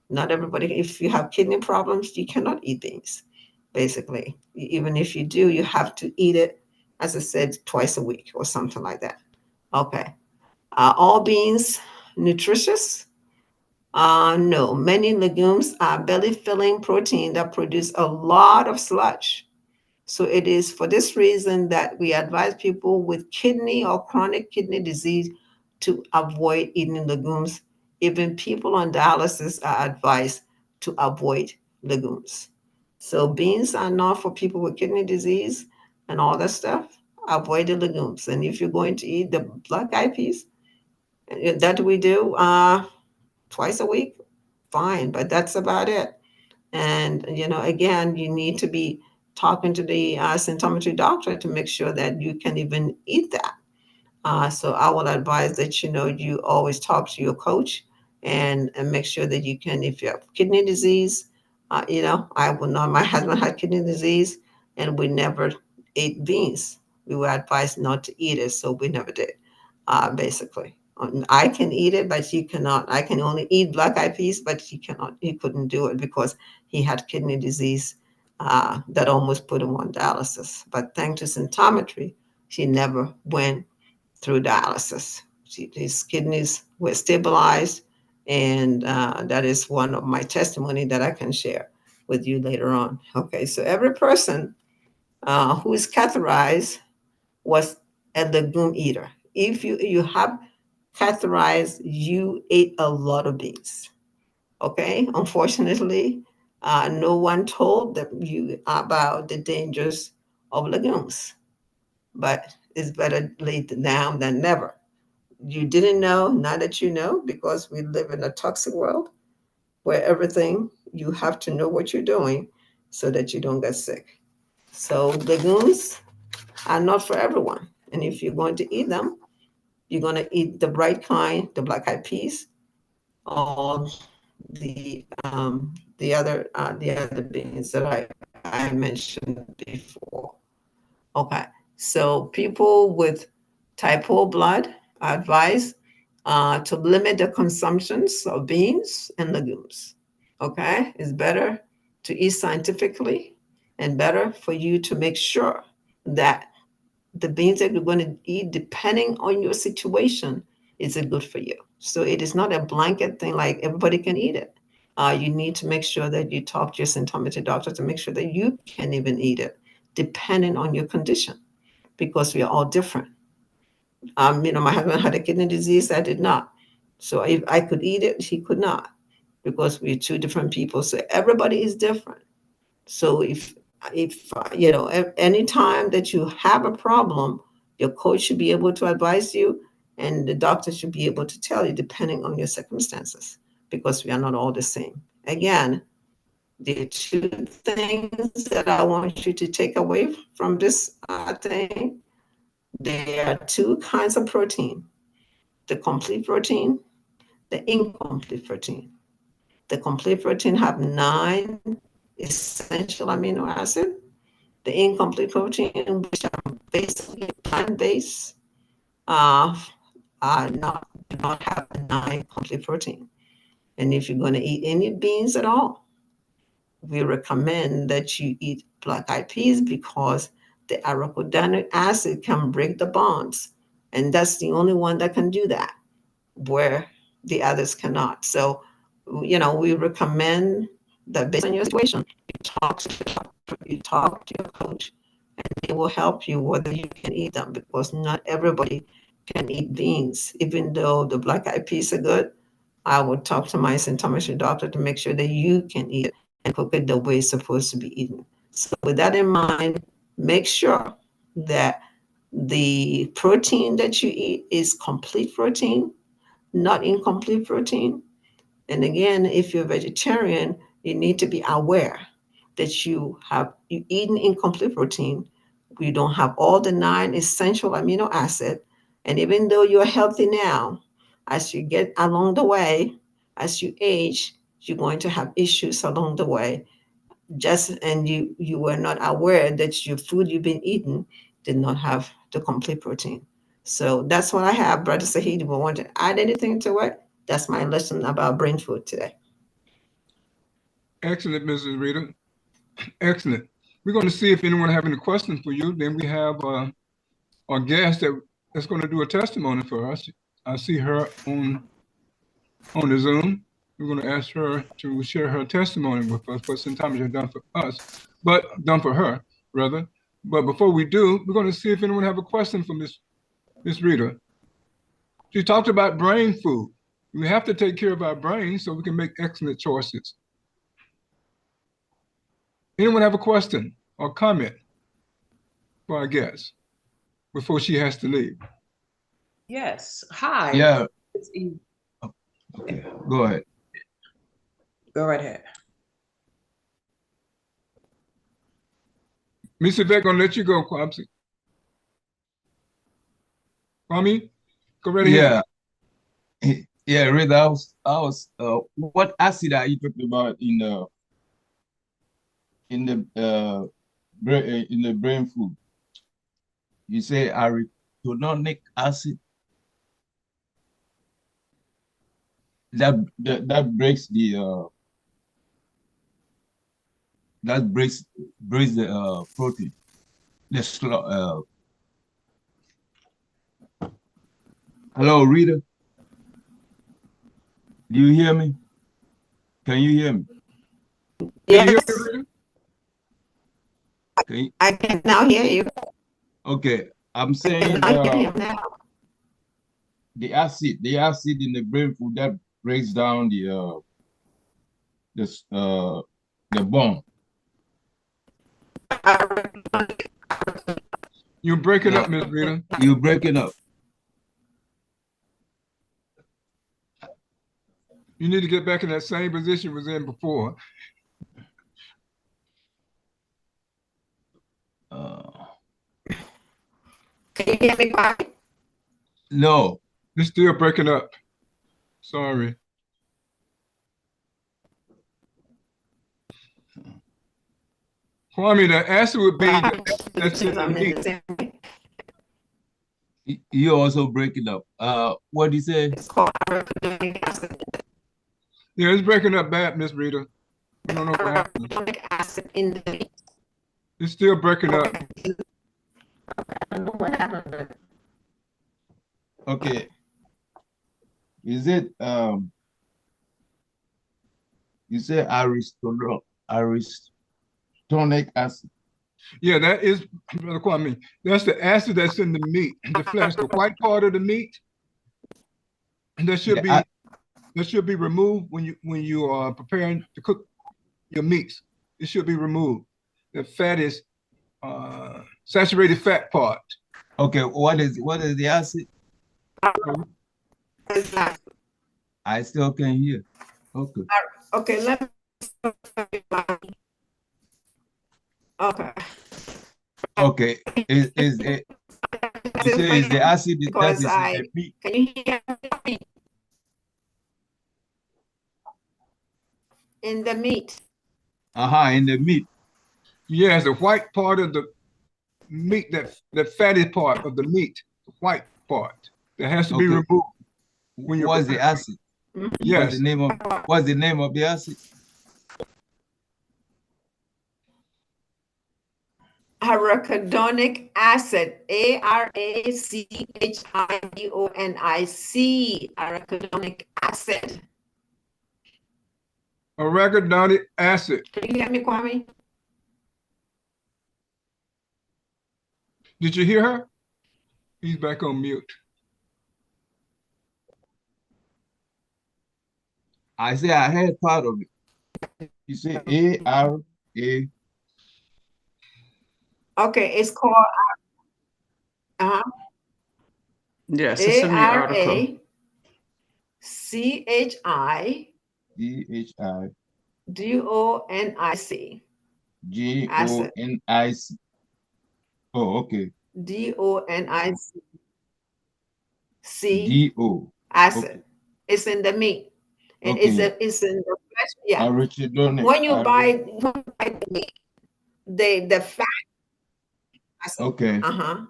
Not everybody. If you have kidney problems, you cannot eat beans. Basically, even if you do, you have to eat it, as I said, twice a week or something like that. Okay. All beans nutritious? No. Many legumes are belly filling protein that produce a lot of sludge. So it is for this reason that we advise people with kidney or chronic kidney disease to avoid eating legumes. Even people on dialysis are advised to avoid legumes. So beans are not for people with kidney disease and all that stuff. Avoid the legumes. And if you're going to eat the black eyed peas, that we do twice a week, fine, but that's about it. And, again, you need to be talking to the symptometry doctor to make sure that you can even eat that. So I will advise that, you always talk to your coach and make sure that you can, if you have kidney disease, I will know my husband had kidney disease and we never ate beans. We were advised not to eat it, so we never did, basically. I can eat it, but he cannot. I can only eat black eyed peas, but he cannot. He couldn't do it because he had kidney disease that almost put him on dialysis. But thanks to symptometry, she never went through dialysis. His kidneys were stabilized, and that is one of my testimony that I can share with you later on. Okay, so every person who is catheterized was a legume eater. If you have catheterized, you ate a lot of beans. Okay, unfortunately, no one told them you about the dangers of legumes, but it's better late now than never. You didn't know, now that you know, because we live in a toxic world where everything you have to know what you're doing so that you don't get sick. So legumes are not for everyone. And if you're going to eat them, you're going to eat the bright kind, the black eyed peas, or the other beans that I mentioned before. Okay, so people with type O blood are advised to limit the consumptions of beans and legumes. Okay, it's better to eat scientifically and better for you to make sure that the beans that you're going to eat, depending on your situation, is it good for you. So it is not a blanket thing like everybody can eat it. You need to make sure that you talk to your symptometry doctor to make sure that you can even eat it, depending on your condition, because we are all different. My husband had a kidney disease. I did not. So if I could eat it, he could not, because we're two different people. So everybody is different. So if any time that you have a problem, your coach should be able to advise you, and the doctor should be able to tell you depending on your circumstances, because we are not all the same. Again, the two things that I want you to take away from this thing, there are two kinds of protein: the complete protein, the incomplete protein. The complete protein have 9 essential amino acids. The incomplete protein, which are basically plant-based, uh, do not have the 9 complete protein. And if you're going to eat any beans at all, we recommend that you eat black eyed peas because the arachidonic acid can break the bonds And that's the only one that can do that, where the others cannot. So, we recommend that based on your situation, you talk to your coach, and they will help you whether you can eat them, because not everybody can eat beans. Even though the black eyed peas are good, I would talk to my symptometry doctor to make sure that you can eat it and cook it the way it's supposed to be eaten. So with that in mind, make sure that the protein that you eat is complete protein, not incomplete protein. And again, if you're vegetarian, you need to be aware that you eaten incomplete protein. You don't have all the 9 essential amino acids. And even though you're healthy now, as you get along the way, as you age, you're going to have issues along the way. And you were not aware that your food you've been eating did not have the complete protein. So that's what I have, Brother Saheed. If you want to add anything to it, that's my lesson about brain food today. Excellent, Mrs. Rita. Excellent. We're going to see if anyone have any questions for you. Then we have our guest that's going to do a testimony for us. I see her on the Zoom. We're going to ask her to share her testimony with us, what sometimes you've done for us, but done for her, rather. But before we do, we're going to see if anyone have a question for Miss Rita. She talked about brain food. We have to take care of our brains so we can make excellent choices. Anyone have a question or comment for our guest before she has to leave? Yes. Hi. Yeah. Okay. Go ahead. Go right ahead. Miss Yvette, gonna let you go, Kwame. Kwame, go right ahead. Yeah. Yeah, Rita, I was what acid are you talking about in the brain food? You say arachidonic acid. That breaks the protein. Hello, Rita. Do you hear me? Can you hear me? Yes. Okay. I can now hear you. Okay, I'm saying the acid in the brain food that breaks down the bone. You're breaking up, Miss Rita. You're breaking up. You need to get back in that same position you was in before. Can you hear me, Bobby? No. It's still breaking up. Sorry. Kwame, the answer would be that's in the meat. You're also breaking up. What do you say? It's called arachidonic acid. Yeah, it's breaking up bad, Miss Rita. I don't know what happened. Arachidonic acid in the meat. It's still breaking up. Okay, I don't know what happened. Okay. Is it you say arachidonic acid? Yeah, that is, Brother Kwame, that's the acid that's in the meat, the flesh, the white part of the meat. And that should be removed when you are preparing to cook your meats. It should be removed. The fat is saturated fat part. Okay, what is the acid? I still can't hear. Okay. Okay, let me. Okay. Okay. Is it? You say is the acid that is in the meat? Can you hear me? In the meat. In the meat. Yes, the white part of the meat, the fatty part of the meat, the white part that has to be removed. When you're What's the acid? Yes. What's the name of the acid? arachidonic acid, ARACHIDONIC, arachidonic acid. Arachidonic acid. Can you hear me, Kwame? Did you hear her? He's back on mute. I say I heard part of it. You say A-R-A. Okay, it's called Yes, it's in the article. ARACHIDONIC. D-H-I-G-O-N-I-C. Oh, okay. DONIC. D-O. Acid. Okay. It's in the meat. And Okay. it's in the flesh. Yeah. Arachidonic. When you buy the meat, the fat. Okay. Kwame,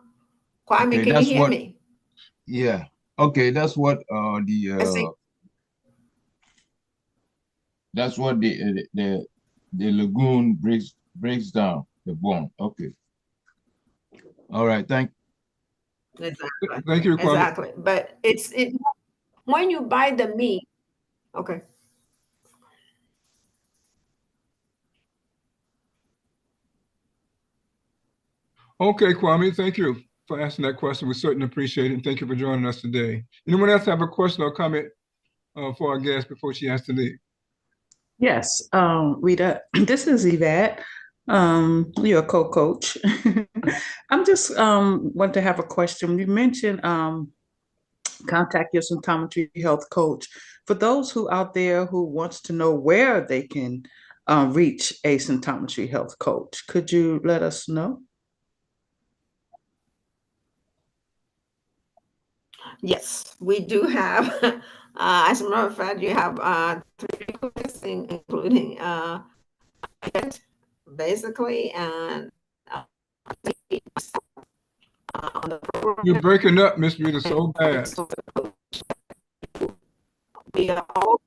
Okay, can you that's hear what, me? yeah. Okay, that's what that's what the lagoon breaks down the bone. Okay. All right, Exactly. Thank you, Kwame. Exactly. But it's when you buy the meat, okay. Okay, Kwame, thank you for asking that question. We certainly appreciate it, and thank you for joining us today. Anyone else have a question or comment for our guest before she has to leave? Yes, Rita, this is Yvette. You're a co-coach. I'm just want to have a question. You mentioned contact your symptometry health coach. For those who out there who wants to know where they can reach a symptometry health coach, could you let us know? Yes, we do have. As a matter of fact, you have 3 coaches, including basically, and on the program. You're breaking up, Miss Rita, so bad. We are all,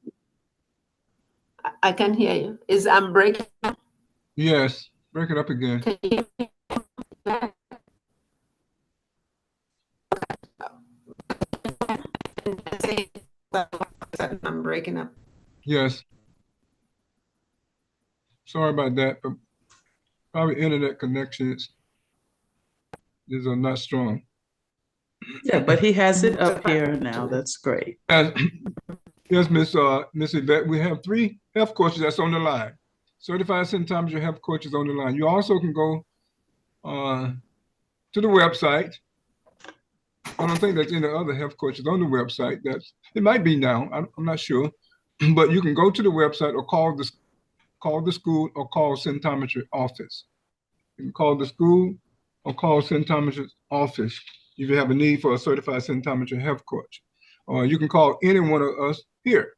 I can hear you. I'm breaking up? Yes, break it up again. Can you hear me? I'm breaking up. Yes. Sorry about that, but probably internet connections are not strong. Yeah, but he has it up here now. That's great. Yes, Miss Yvette, we have 3 health coaches that's on the line. Certified symptometry health coaches on the line. You also can go to the website. I don't think there's any other health coaches on the website. It might be now. I'm not sure, but you can go to the website or call the school or call symptometry office. You can call the school or call symptometry office if you have a need for a certified symptometry health coach. Or you can call any one of us here.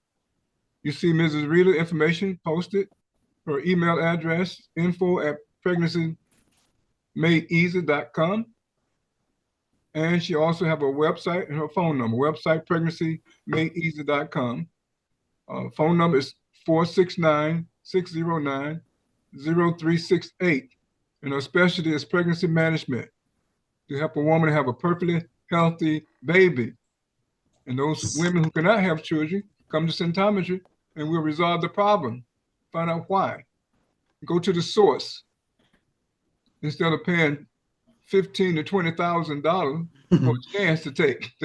You see Mrs. Rita information posted, her email address, info@pregnancymadeeasy.com. And she also have a website and her phone number, website pregnancymadeeasy.com. Phone number is 469-609-0368. And her specialty is pregnancy management to help a woman have a perfectly healthy baby. And those women who cannot have children come to symptometry and we'll resolve the problem, find out why. Go to the source. Instead of paying $15,000 to $20,000 for a chance to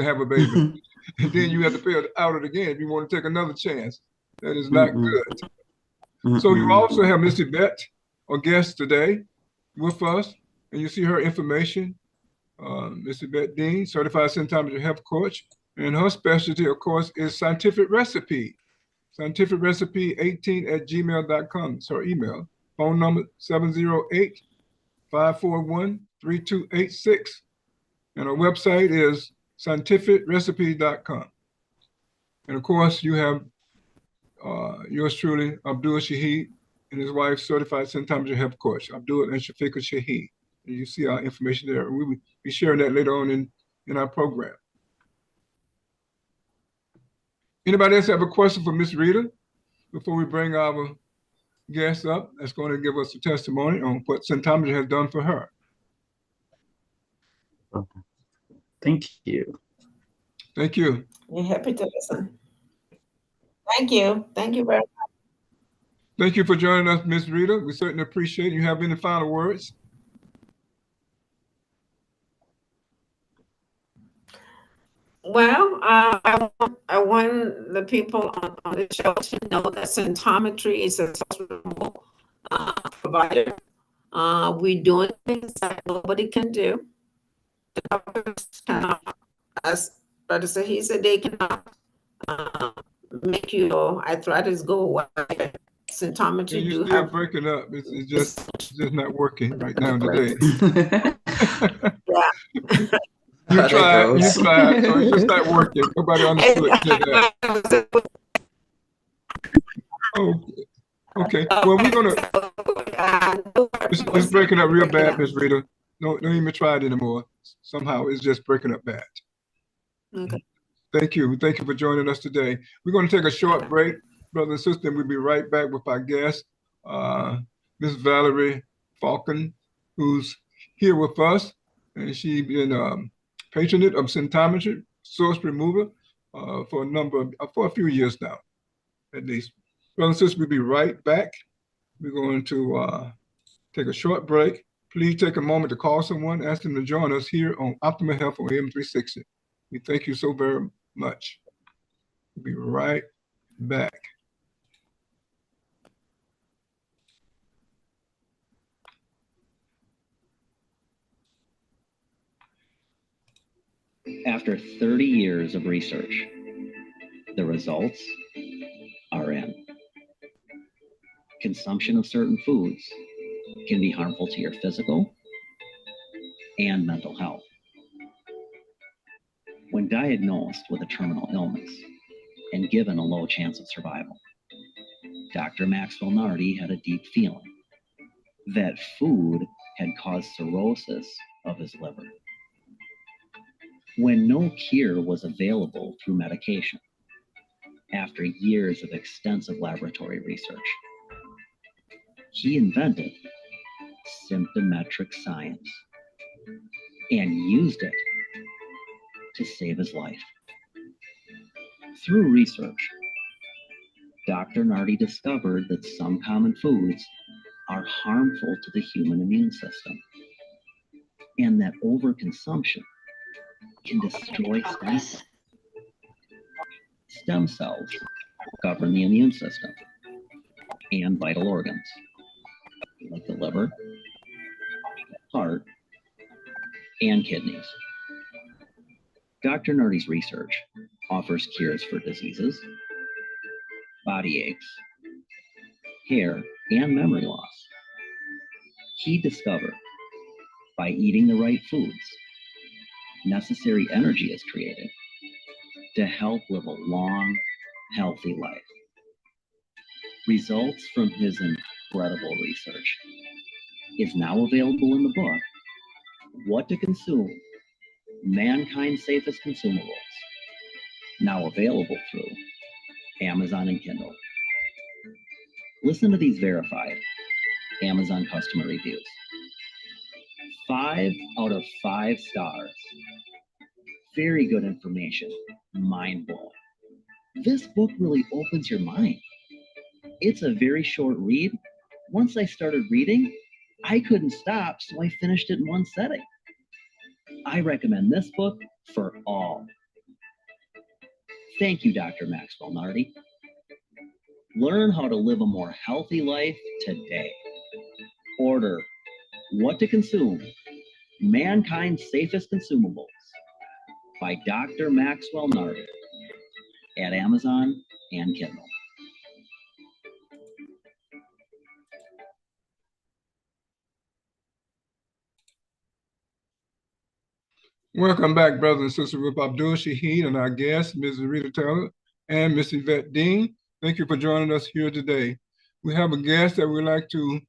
have a baby. And then you have to pay it out it again if you want to take another chance. That is not good. So you also have Miss Yvette, our guest today, with us, and you see her information. Miss Yvette Dean, certified symptometry health coach, and her specialty, of course, is scientific recipe. Scientific recipe 18@gmail.com. It's her email. Phone number 708-541-3286. And our website is scientificrecipe.com. And of course, you have yours truly, Abdul Shaheed, and his wife, certified symptometry health coach, Abdul and Shafika Shaheed. And you see our information there. We will be sharing that later on in our program. Anybody else have a question for Miss Rita before we bring our guest up that's going to give us a testimony on what symptometry has done for her? Thank you. Thank you. We're happy to listen. Thank you. Thank you very much. Thank you for joining us, Ms. Rita. We certainly appreciate it. You have any final words? Well, I want the people on the show to know that symptometry is a social provider. We're doing things that nobody can do. The doctors cannot, as Brother Saheed said, they cannot make your arthritis go away. Symptometry You're do still have. breaking up. It's just not working right now today. Yeah. You tried, so it's just not working. Nobody understood that. Oh, okay. Well, we're gonna. It's breaking up real bad, Miss Rita. Don't even try it anymore. Somehow it's just breaking up bad. Okay. Thank you. Thank you for joining us today. We're going to take a short break, brother and sister, and we'll be right back with our guest, Miss Valerie Falcon, who's here with us, and she's been patronage of symptometry, source remover, for a few years now, at least. Brother and sister, we'll be right back. We're going to take a short break. Please take a moment to call someone, ask them to join us here on Optimal Health on AM 360. We thank you so very much. We'll be right back. After 30 years of research, the results are in. Consumption of certain foods can be harmful to your physical and mental health. When diagnosed with a terminal illness and given a low chance of survival, Dr. Maxwell Nardi had a deep feeling that food had caused cirrhosis of his liver. When no cure was available through medication, after years of extensive laboratory research, he invented symptometric science and used it to save his life. Through research, Dr. Nardi discovered that some common foods are harmful to the human immune system, and that overconsumption can destroy stem cells govern the immune system and vital organs like the liver, heart, and kidneys. Dr. Nardi's research offers cures for diseases, body aches, hair, and memory loss. He discovered by eating the right foods, necessary energy is created to help live a long, healthy life. Results from his incredible research is now available in the book, What to Consume, Mankind's Safest Consumables, now available through Amazon and Kindle. Listen to these verified Amazon customer reviews. 5 out of 5 stars. Very good information, mind-blowing. This book really opens your mind. It's a very short read. Once I started reading, I couldn't stop, so I finished it in one setting. I recommend this book for all. Thank you, Dr. Maxwell Nardi. Learn how to live a more healthy life today. Order What to Consume, Mankind's Safest Consumables by Dr. Maxwell Nardi at Amazon and Kindle. Welcome back, brothers and sisters, with Abdul Shaheed and our guests, Ms. Rita Taylor and Ms. Yvette Dean. Thank you for joining us here today. We have a guest that we'd like to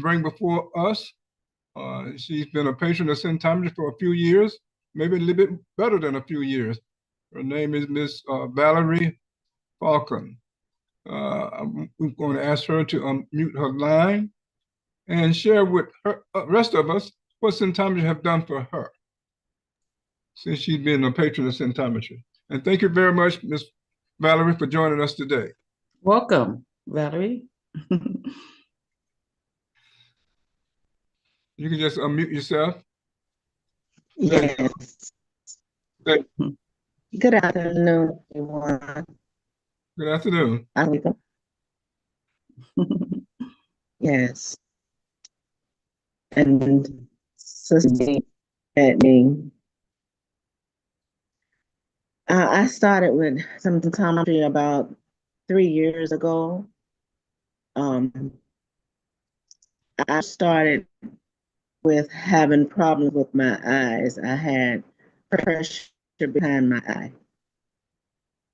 bring before us. She's been a patron of symptometry for a few years, maybe a little bit better than a few years. Her name is Miss Valerie Falcon. I'm going to ask her to unmute her line and share with her rest of us what symptometry have done for her. since she's been a patron of symptometry. And thank you very much, Ms. Valerie, for joining us today. Welcome, Valerie. You can just unmute yourself. Yes. Good Good afternoon, everyone. afternoon. Yes. And Sister at me. I started with symptometry about 3 years ago. I started with having problems with my eyes. I had pressure behind my eye.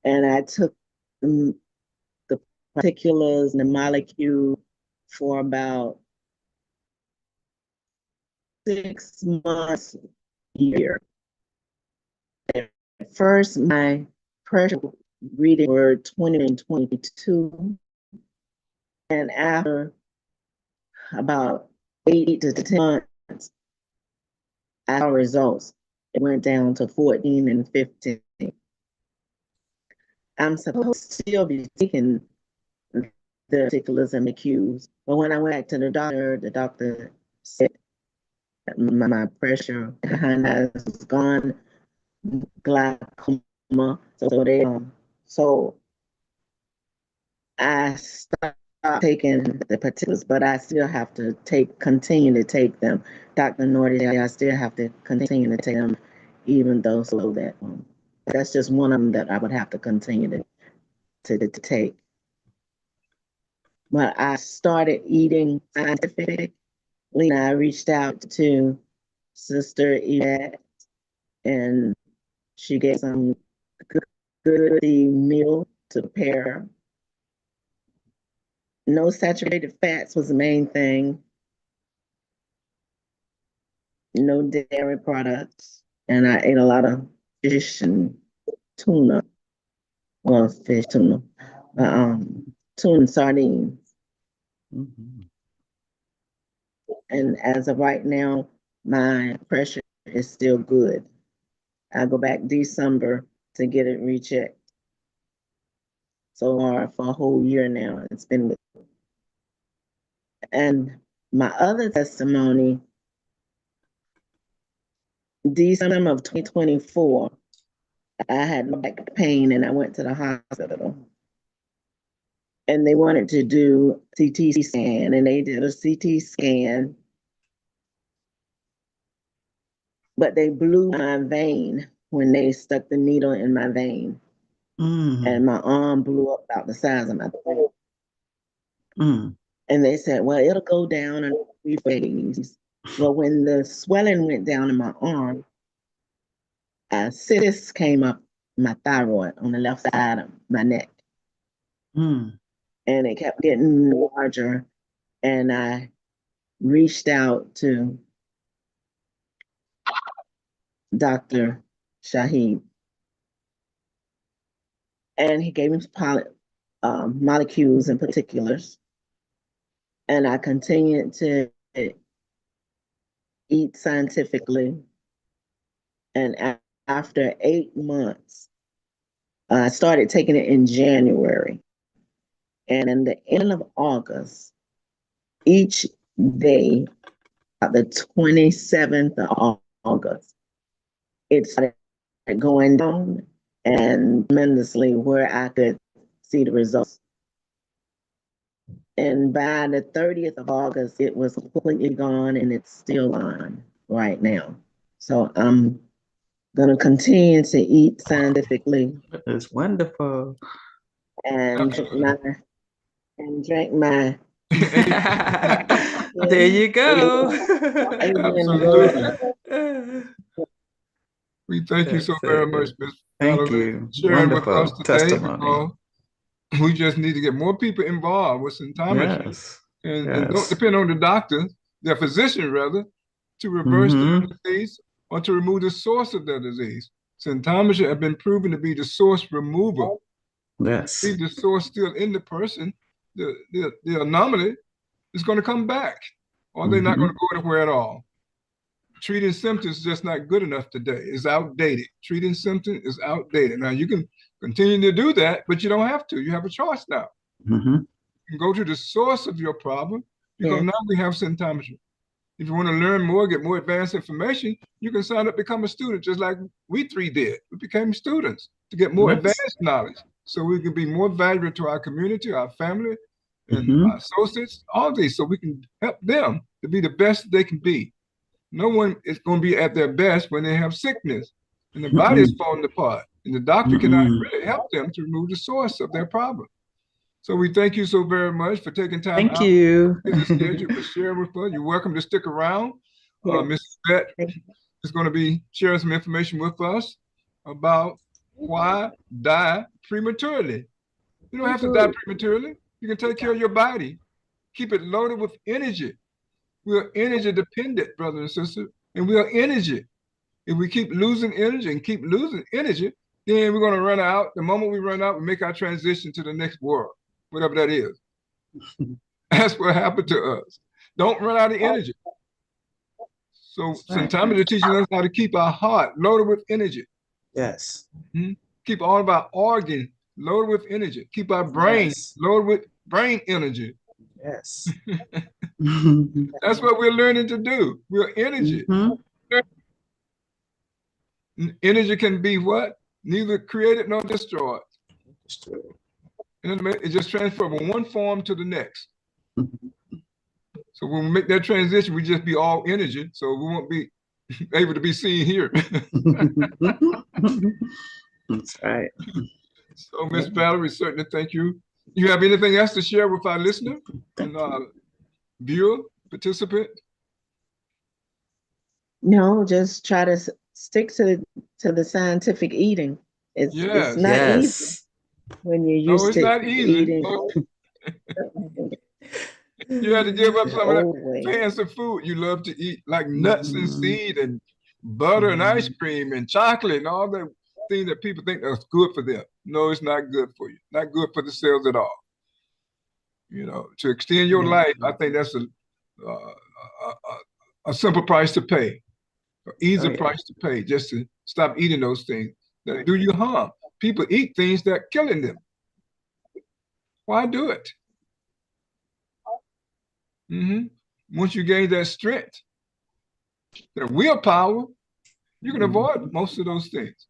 And I took the particulars and the molecule for about 6 months, a year. At first, my pressure reading were 20 and 22. And after about 8 to 10 months, our results, it went down to 14 and 15. I'm supposed to still be taking the particulars and the cues, but when I went back to the doctor said my pressure behind eyes was gone, glaucoma. So I stopped taking the particulars, but I still have to continue to take them. Dr. Norty, I still have to continue to take them, even though so that that's just one of them that I would have to continue to take. But I started eating scientifically. I reached out to Sister Yvette, and she gave some good meal to prepare. No saturated fats was the main thing. No dairy products. And I ate a lot of fish and tuna. Well, fish, tuna. Tuna and sardines. Mm-hmm. And as of right now, my pressure is still good. I go back December to get it rechecked. So for a whole year now, it's been with me. And my other testimony, December of 2024, I had back pain and I went to the hospital. And they wanted to do CT scan, and they did a CT scan, but they blew my vein when they stuck the needle in my vein. Mm. And my arm blew up about the size of my thumb. Mm. And they said, well, it'll go down in 3 days. Well, when the swelling went down in my arm, a cyst came up my thyroid on the left side of my neck. Mm. And it kept getting larger. And I reached out to Dr. Shaheed. And he gave me molecules and particulars. And I continued to eat scientifically. And after 8 months, I started taking it in January. And in the end of August, each day, the 27th of August, it started going down and tremendously where I could see the results. And by the 30th of August, it was completely gone and it's still on right now. So I'm going to continue to eat scientifically. That's wonderful. And drink my there you go. Absolutely. We thank you so very much, Ms. Thank Valerie, you. sharing with us today. Testimony. We just need to get more people involved with symptometry. Yes. And don't depend on the doctor, their physician rather, to reverse the disease or to remove the source of the disease. Symptometry have been proven to be the source remover. Yes. Leave the source still in the person, the anomaly is going to come back, or they're not going to go anywhere at all. treating symptoms is just not good enough today. It's outdated. Treating symptoms is outdated. Now you can continue to do that, but you don't have to. You have a choice now. Mm-hmm. You can go to the source of your problem because now we have symptometry. If you want to learn more, get more advanced information, you can sign up, become a student, just like we three did. We became students to get more advanced knowledge so we can be more valuable to our community, our family, and our associates, all these, so we can help them to be the best they can be. No one is going to be at their best when they have sickness and the body is falling apart, and the doctor cannot really help them to remove the source of their problem. So we thank you so very much for taking time Thank out you. of the schedule for sharing with us. You're welcome to stick around. Ms. Bett is going to be sharing some information with us about why die prematurely. You don't have to die prematurely. You can take care of your body. Keep it loaded with energy. We are energy dependent, brothers and sisters, and we are energy. If we keep losing energy and keep losing energy, then we're going to run out. The moment we run out, we make our transition to the next world, whatever that is. That's what happened to us. Don't run out of energy. So sometimes they're teaching us how to keep our heart loaded with energy. Yes. Keep all of our organs loaded with energy. Keep our brain loaded with brain energy. Yes. That's what we're learning to do. We're energy. Energy can be what? Neither created nor destroyed. It just transfers from one form to the next. So when we make that transition, we just be all energy. So we won't be able to be seen here. That's right. So Ms. Valerie, certainly thank you. You have anything else to share with our listener and viewer, participant? No, just try to stick to the scientific eating. It's not easy when you're used to eating. You had to give up some of that fancy food you love to eat, like nuts and seed and butter and ice cream and chocolate and all the things that people think that's good for them. No, it's not good for you. Not good for the cells at all. You know, to extend your life, I think that's a simple price to pay, an easy price to pay, just to stop eating those things that do you harm. People eat things that are killing them. Why do it? Once you gain that strength, that willpower, you can avoid most of those things.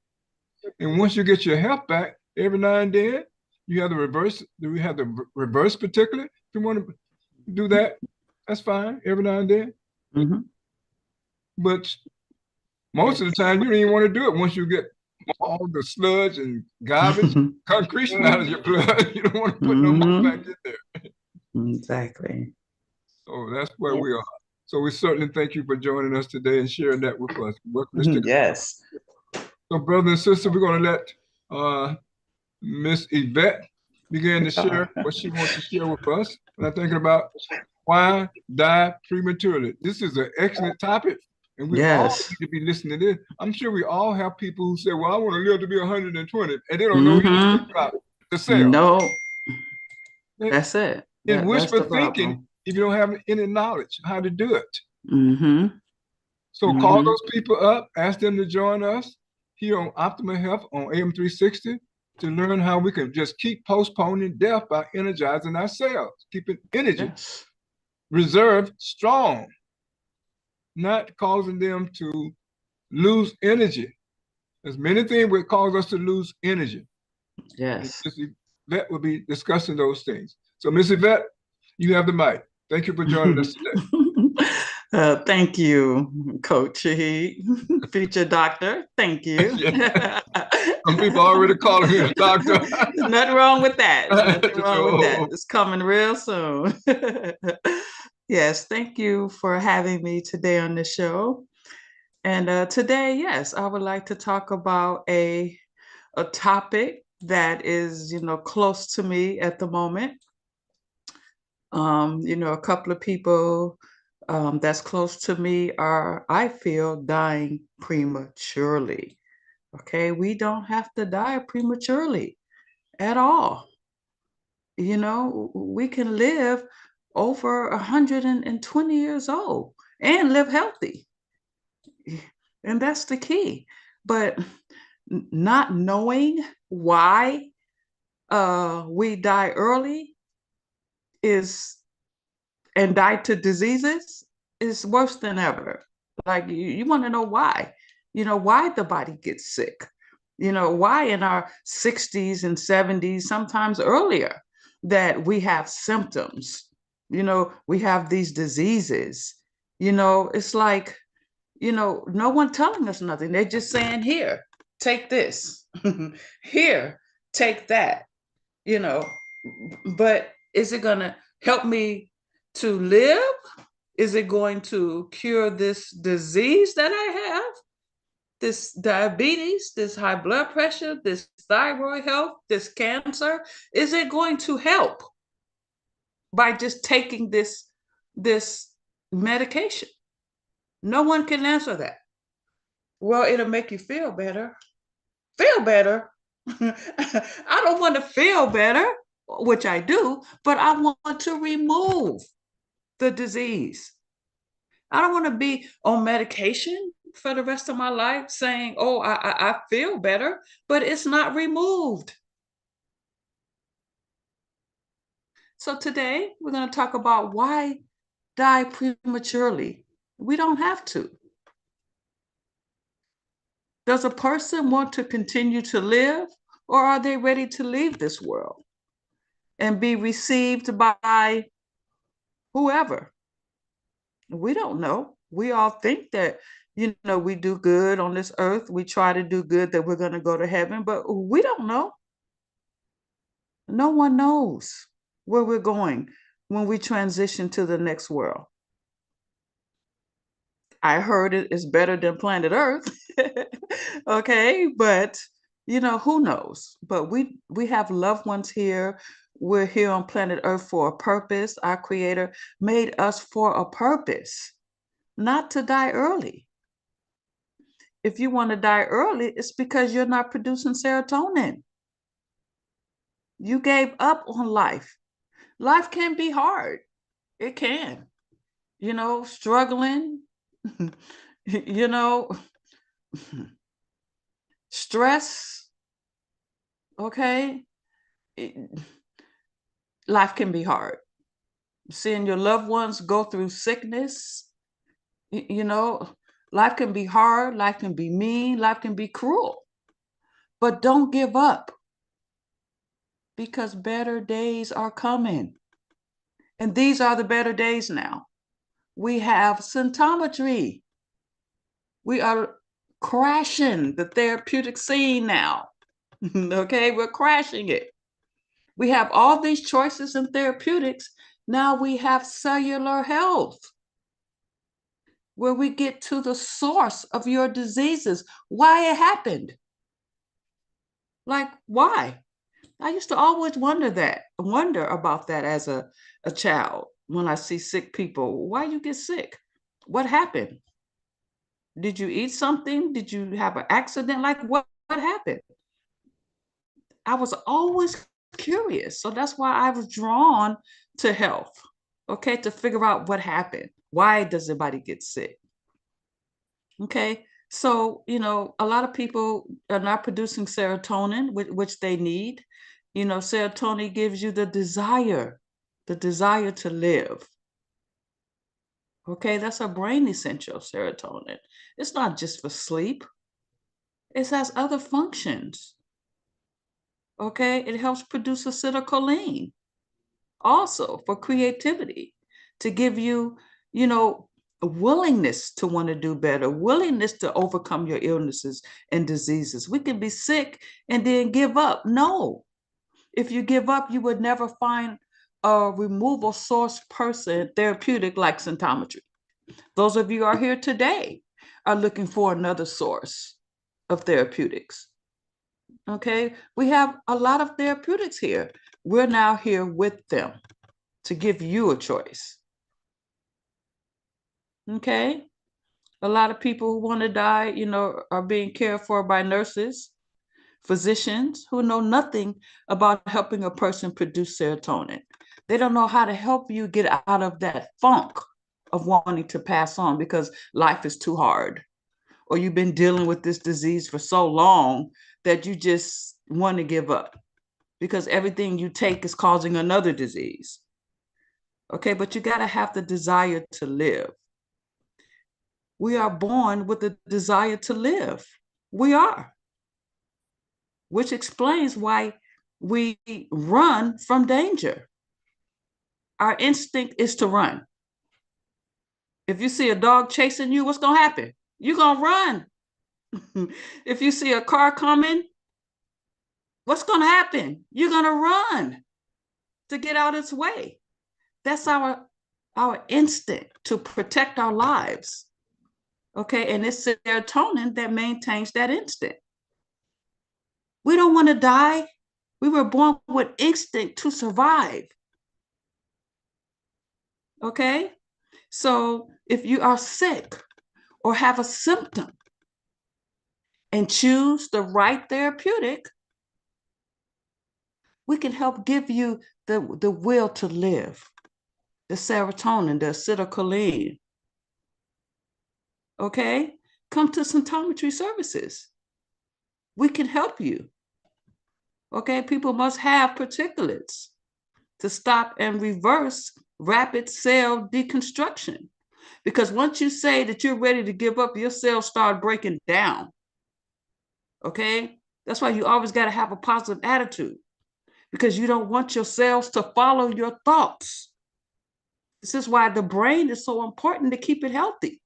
And once you get your health back, every now and then, you have the reverse. We have the reverse particularly. If you want to do that, that's fine, every now and then. But most of the time, you don't even want to do it once you get all the sludge and garbage, concretion out of your blood. You don't want to put no more back in there. Exactly. So that's where we are. So we certainly thank you for joining us today and sharing that with us. Welcome to stick around. So brothers and sisters, we're going to let Miss Yvette begin to share what she wants to share with us. And I'm thinking about why die prematurely. This is an excellent topic, and we all need to be listening to this. I'm sure we all have people who say, well, I want to live to be 120, and they don't know anything about the cell. No, that's it. It's wishful thinking if you don't have any knowledge how to do it. So call those people up, ask them to join us here on Optimal Health on AM 360 to learn how we can just keep postponing death by energizing our cells, keeping energy reserve strong, not causing them to lose energy. There's many things that cause us to lose energy. Yes. Ms. Yvette will be discussing those things. So Ms. Yvette, you have the mic. Thank you for joining us today. Thank you, Coach Shaheed, future doctor. Thank you. Some people already calling me a doctor. There's nothing wrong with that. Nothing wrong with that. It's coming real soon. Yes, thank you for having me today on the show. And today, yes, I would like to talk about a topic that is, close to me at the moment. A couple of people that's close to me are, I feel, dying prematurely. Okay, we don't have to die prematurely at all. We can live over 120 years old and live healthy. And that's the key. But not knowing why we die early is and die to diseases is worse than ever. Like you want to know why, why the body gets sick, why in our 60s and 70s, sometimes earlier, that we have symptoms, we have these diseases, it's like, no one telling us nothing. They're just saying, here, take this, here, take that, you know, but is it going to help me to live? Is it going to cure this disease that I have? This diabetes, this high blood pressure, this thyroid health, this cancer? Is it going to help by just taking this medication? No one can answer that. Well, it'll make you feel better. Feel better? I don't want to feel better, which I do, but I want to remove the disease. I don't want to be on medication for the rest of my life saying, oh, I feel better, but it's not removed. So today we're going to talk about why die prematurely. We don't have to. Does a person want to continue to live, or are they ready to leave this world and be received by whoever? We don't know. We all think that, we do good on this earth. We try to do good, that we're going to go to heaven, but we don't know. No one knows where we're going when we transition to the next world. I heard it is better than planet Earth. Okay, but who knows? But we have loved ones here. We're here on planet Earth for a purpose. Our Creator made us for a purpose, not to die early. If you want to die early, it's because you're not producing serotonin. You gave up on life. Life can be hard. It can. Struggling, stress, okay? Life can be hard. Seeing your loved ones go through sickness, life can be hard, life can be mean, life can be cruel. But don't give up, because better days are coming. And these are the better days now. We have symptometry. We are crashing the therapeutic scene now. Okay, we're crashing it. We have all these choices in therapeutics. Now we have cellular health, where we get to the source of your diseases, why it happened. Like, why? I used to always wonder about that as a child when I see sick people. Why you get sick? What happened? Did you eat something? Did you have an accident? Like, what happened? I was always curious. So that's why I was drawn to health, okay, to figure out what happened. Why does everybody get sick? Okay, so, a lot of people are not producing serotonin, which they need. Serotonin gives you the desire to live. Okay, that's a brain essential, serotonin. It's not just for sleep. It has other functions. Okay, it helps produce acetylcholine also for creativity, to give you, a willingness to want to do better, willingness to overcome your illnesses and diseases. We can be sick and then give up. No, if you give up, you would never find a removal source person therapeutic like symptometry. Those of you who are here today are looking for another source of therapeutics. Okay, we have a lot of therapeutics here. We're now here with them to give you a choice. Okay, a lot of people who want to die, are being cared for by nurses, physicians who know nothing about helping a person produce serotonin. They don't know how to help you get out of that funk of wanting to pass on because life is too hard. or you've been dealing with this disease for so long that you just want to give up because everything you take is causing another disease. Okay, but you got to have the desire to live. We are born with the desire to live. We are. Which explains why we run from danger. Our instinct is to run. If you see a dog chasing you, what's going to happen? You're going to run. If you see a car coming, what's going to happen? You're going to run to get out of its way. That's our instinct to protect our lives. Okay, and it's serotonin that maintains that instinct. We don't want to die. We were born with instinct to survive. Okay, so if you are sick or have a symptom and choose the right therapeutic, we can help give you the will to live, the serotonin, the acetylcholine. Okay, come to symptometry services. We can help you. Okay, people must have particulates to stop and reverse rapid cell deconstruction. Because once you say that you're ready to give up, your cells start breaking down. Okay, that's why you always got to have a positive attitude, because you don't want your cells to follow your thoughts. This is why the brain is so important to keep it healthy.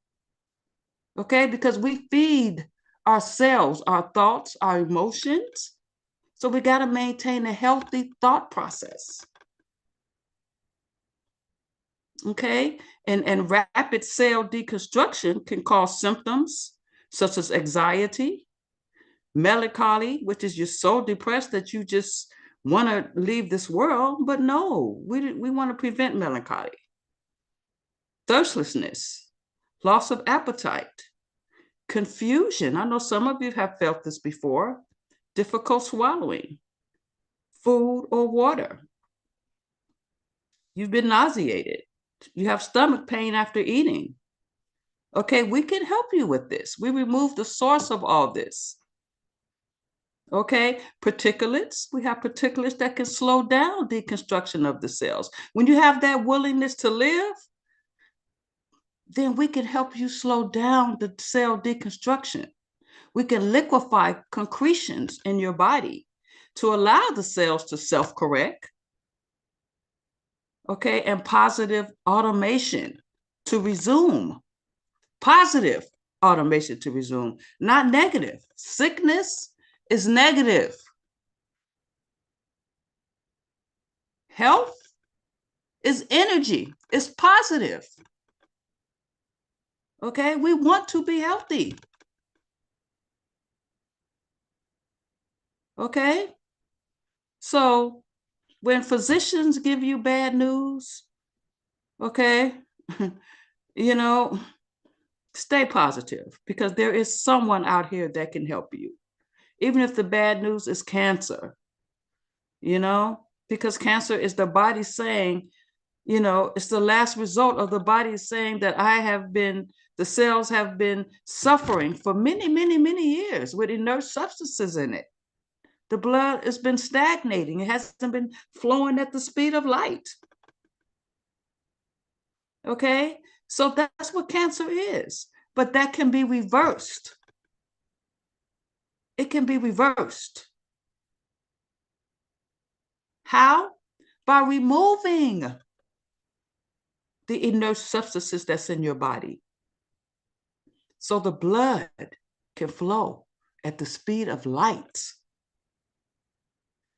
Okay, because we feed our cells, our thoughts, our emotions. So we got to maintain a healthy thought process. Okay, and rapid cell deconstruction can cause symptoms such as anxiety, melancholy, which is you're so depressed that you just want to leave this world. But no, we want to prevent melancholy. Thirstlessness, loss of appetite, confusion. I know some of you have felt this before. Difficult swallowing, food or water. You've been nauseated. You have stomach pain after eating. Okay, we can help you with this. We remove the source of all this. Okay, particulates. We have particulates that can slow down deconstruction of the cells. When you have that willingness to live, then we can help you slow down the cell deconstruction. We can liquefy concretions in your body to allow the cells to self-correct. Okay, and positive automation to resume. Positive automation to resume, not negative. Sickness is negative. Health is energy, it's positive. Okay, we want to be healthy. Okay, so when physicians give you bad news, okay, you know, stay positive, because there is someone out here that can help you. Even if the bad news is cancer, you know, because cancer is the body saying, you know, it's the last result of the body saying that the cells have been suffering for many, many, many years with inert substances in it. The blood has been stagnating. It hasn't been flowing at the speed of light. Okay, so that's what cancer is, but that can be reversed. It can be reversed. How? By removing the inert substances that's in your body, so the blood can flow at the speed of light.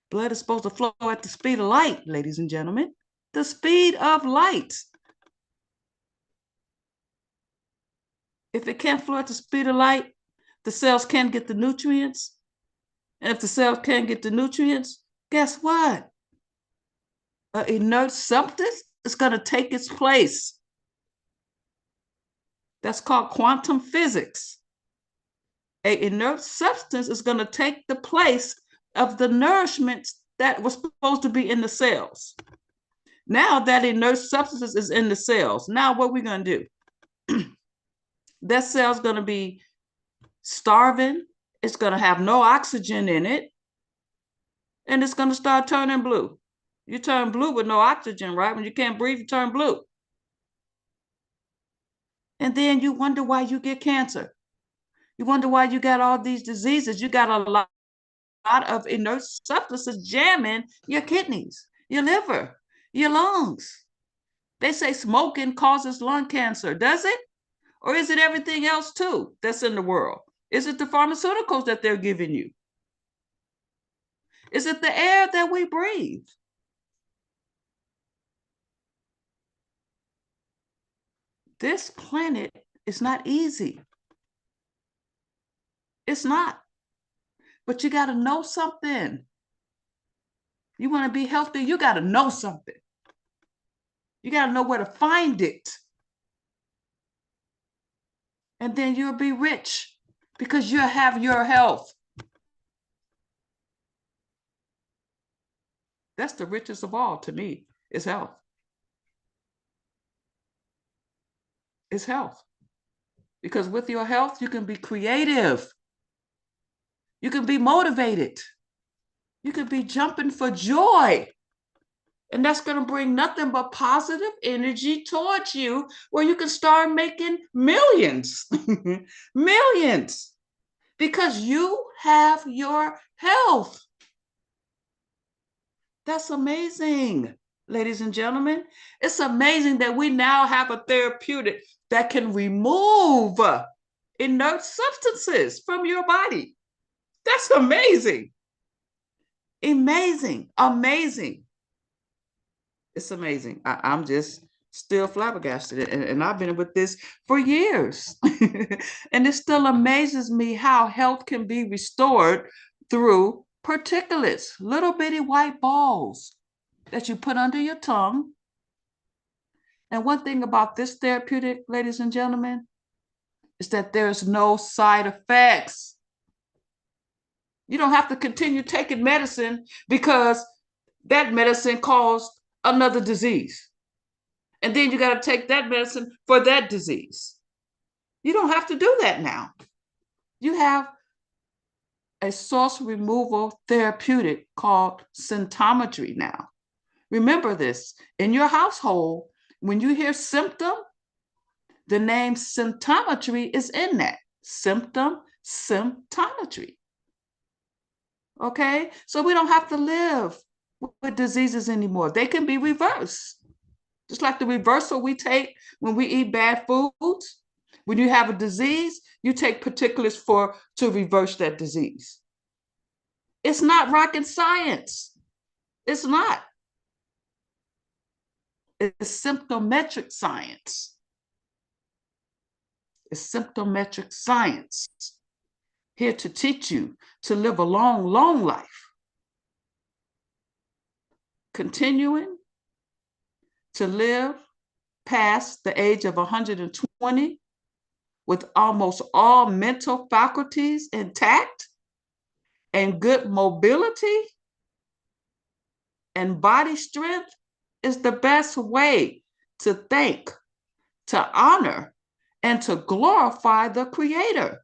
Blood is supposed to flow at the speed of light, ladies and gentlemen. The speed of light. If it can't flow at the speed of light, the cells can't get the nutrients. And if the cells can't get the nutrients, guess what? An inert substance is going to take its place. That's called quantum physics. An inert substance is going to take the place of the nourishment that was supposed to be in the cells. Now that inert substance is in the cells, now what we're going to do? That cell's going to be starving, it's going to have no oxygen in it, and it's going to start turning blue. You turn blue with no oxygen, right? When you can't breathe, you turn blue. And then you wonder why you get cancer. You wonder why you got all these diseases. You got a lot of inert substances jamming your kidneys, your liver, your lungs. They say smoking causes lung cancer. Does it? Or is it everything else too that's in the world? Is it the pharmaceuticals that they're giving you? Is it the air that we breathe? This planet is not easy. It's not. But you got to know something. You want to be healthy, you got to know something. You got to know where to find it. And then you'll be rich because you'll have your health. That's the richest of all to me, is health. It's health. Because with your health, you can be creative. You can be motivated. You can be jumping for joy. And that's going to bring nothing but positive energy towards you where you can start making millions, millions, because you have your health. That's amazing, ladies and gentlemen. It's amazing that we now have a therapeutic that can remove inert substances from your body. That's amazing. Amazing, amazing. It's amazing. I'm just still flabbergasted. And I've been with this for years. And it still amazes me how health can be restored through particulates, little bitty white balls that you put under your tongue. And one thing about this therapeutic, ladies and gentlemen, is that there's no side effects. You don't have to continue taking medicine because that medicine caused another disease. And then you got to take that medicine for that disease. You don't have to do that now. You have a source removal therapeutic called symptometry now. Remember this, in your household, when you hear symptom, the name symptometry is in that. Symptometry. Okay? So we don't have to live with diseases anymore. They can be reversed. Just like the reversal we take when we eat bad foods. When you have a disease, you take particulates to reverse that disease. It's not rocket science. It's not. It's symptometric science. It's symptometric science. Here to teach you to live a long, long life. Continuing to live past the age of 120 with almost all mental faculties intact and good mobility and body strength is the best way to thank, to honor, and to glorify the Creator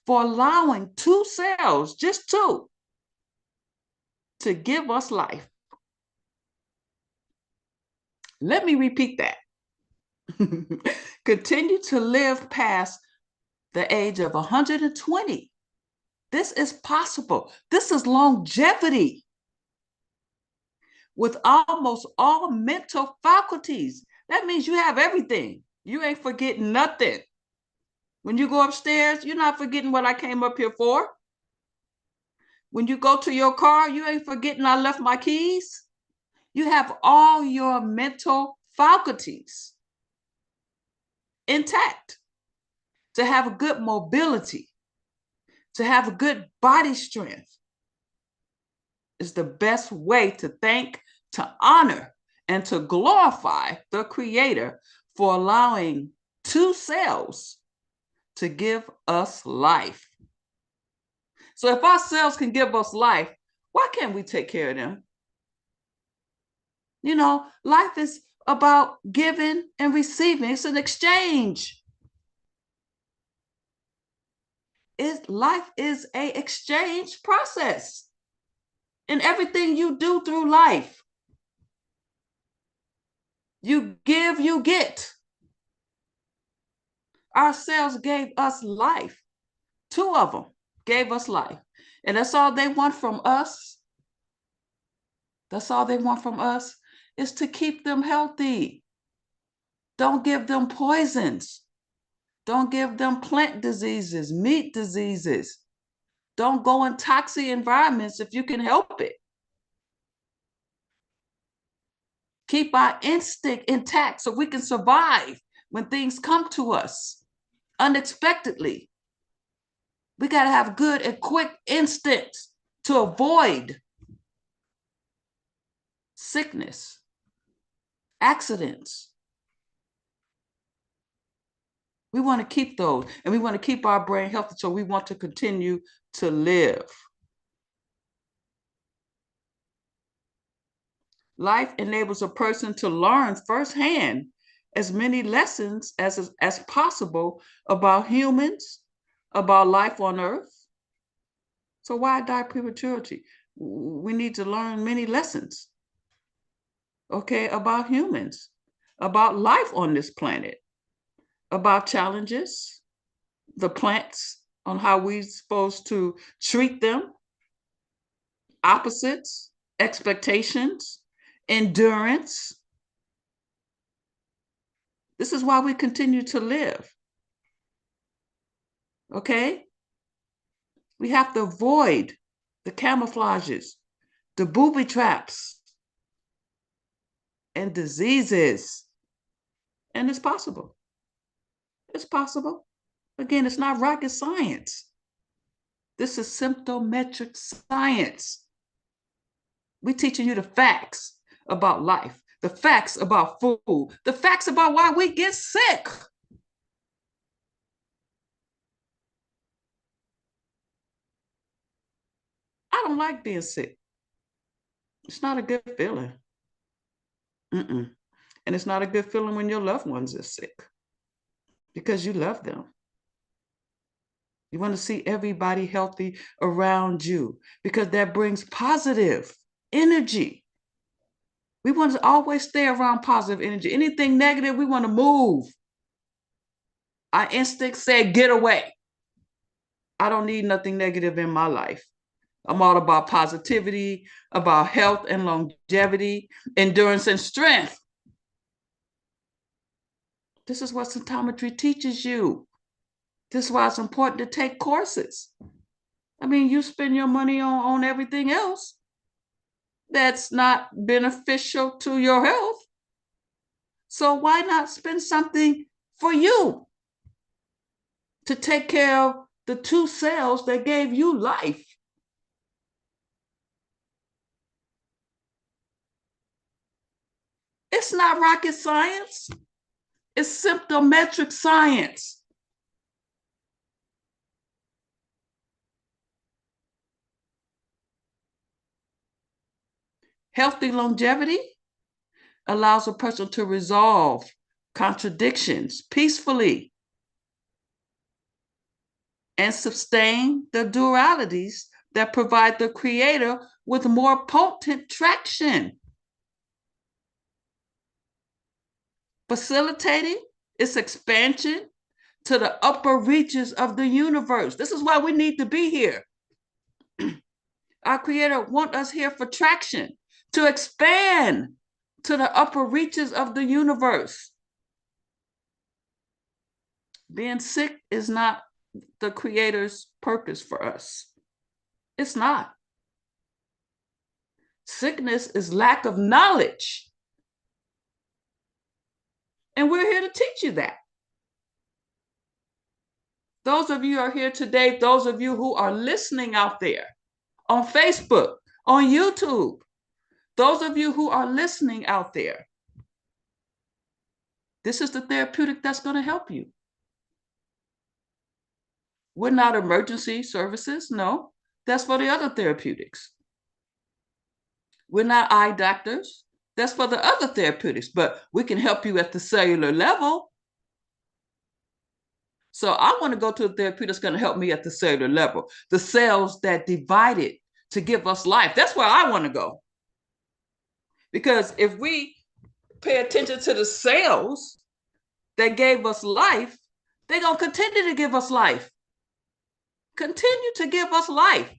for allowing 2 cells, just 2, to give us life. Let me repeat that. Continue to live past the age of 120. This is possible. This is longevity. With almost all mental faculties. That means you have everything. You ain't forgetting nothing. When you go upstairs, you're not forgetting what I came up here for. When you go to your car, you ain't forgetting I left my keys. You have all your mental faculties intact, to have a good mobility, to have a good body strength is the best way to thank, to honor, and to glorify the Creator for allowing 2 cells to give us life. So if our cells can give us life, why can't we take care of them? You know, life is about giving and receiving. It's an exchange. life is a exchange process in everything you do through life. You give, you get. Our cells gave us life. 2 of them gave us life. And that's all they want from us. That's all they want from us is to keep them healthy. Don't give them poisons. Don't give them plant diseases, meat diseases. Don't go in toxic environments if you can help it. Keep our instinct intact so we can survive when things come to us unexpectedly. We got to have good and quick instincts to avoid sickness, accidents. We want to keep those, and we want to keep our brain healthy, so we want to continue to live. Life enables a person to learn firsthand as many lessons as possible about humans, about life on earth. So why die prematurely? We need to learn many lessons, okay, about humans, about life on this planet, about challenges, the plants, on how we're supposed to treat them, opposites, expectations, endurance. This is why we continue to live. Okay? We have to avoid the camouflages, the booby traps, and diseases. And it's possible. It's possible. Again, it's not rocket science. This is symptometric science. We're teaching you the facts about life, the facts about food, the facts about why we get sick. I don't like being sick. It's not a good feeling. And it's not a good feeling when your loved ones are sick because you love them. You want to see everybody healthy around you because that brings positive energy. We want to always stay around positive energy. Anything negative, we want to move. Our instincts say, get away. I don't need nothing negative in my life. I'm all about positivity, about health and longevity, endurance and strength. This is what symptometry teaches you. This is why it's important to take courses. I mean, you spend your money on everything else that's not beneficial to your health. So why not spend something for you to take care of the 2 cells that gave you life? It's not rocket science. It's symptometric science. Healthy longevity allows a person to resolve contradictions peacefully and sustain the dualities that provide the creator with more potent traction, facilitating its expansion to the upper reaches of the universe. This is why we need to be here. Our creator wants us here for traction, to expand to the upper reaches of the universe. Being sick is not the creator's purpose for us. It's not. Sickness is lack of knowledge. And we're here to teach you that. Those of you who are here today, those of you who are listening out there on Facebook, on YouTube, those of you who are listening out there, this is the therapeutic that's going to help you. We're not emergency services. No, that's for the other therapeutics. We're not eye doctors. That's for the other therapeutics, but we can help you at the cellular level. So I want to go to a therapy that's going to help me at the cellular level, the cells that divided to give us life. That's where I want to go. Because if we pay attention to the cells that gave us life, they're going to continue to give us life. Continue to give us life.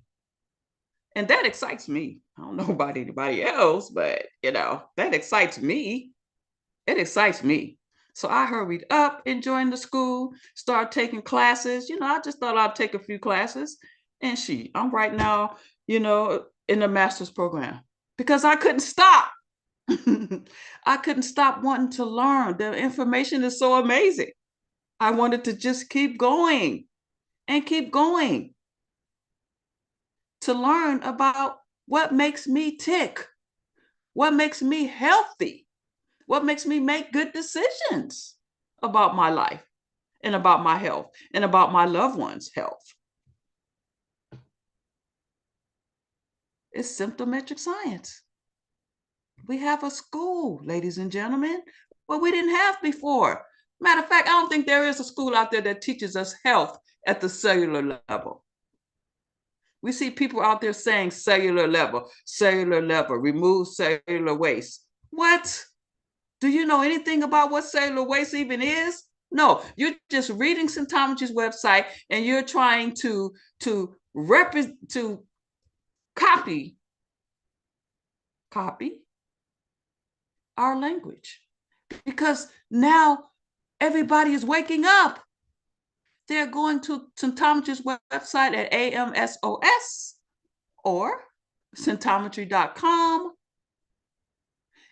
And that excites me. I don't know about anybody else, but that excites me. It excites me. So I hurried up and joined the school, started taking classes. I just thought I'd take a few classes. And I'm right now, in the master's program because I couldn't stop. I couldn't stop wanting to learn. The information is so amazing. I wanted to just keep going and keep going to learn about what makes me tick, what makes me healthy, what makes me make good decisions about my life and about my health and about my loved ones' health. It's symptometric science. We have a school, ladies and gentlemen, what we didn't have before. Matter of fact, I don't think there is a school out there that teaches us health at the cellular level. We see people out there saying cellular level, remove cellular waste. What? Do you know anything about what cellular waste even is? No, you're just reading Symptometry's website and you're trying to copy our language. Because now everybody is waking up. They're going to Symptometry's website at AMSOS or symptometry.com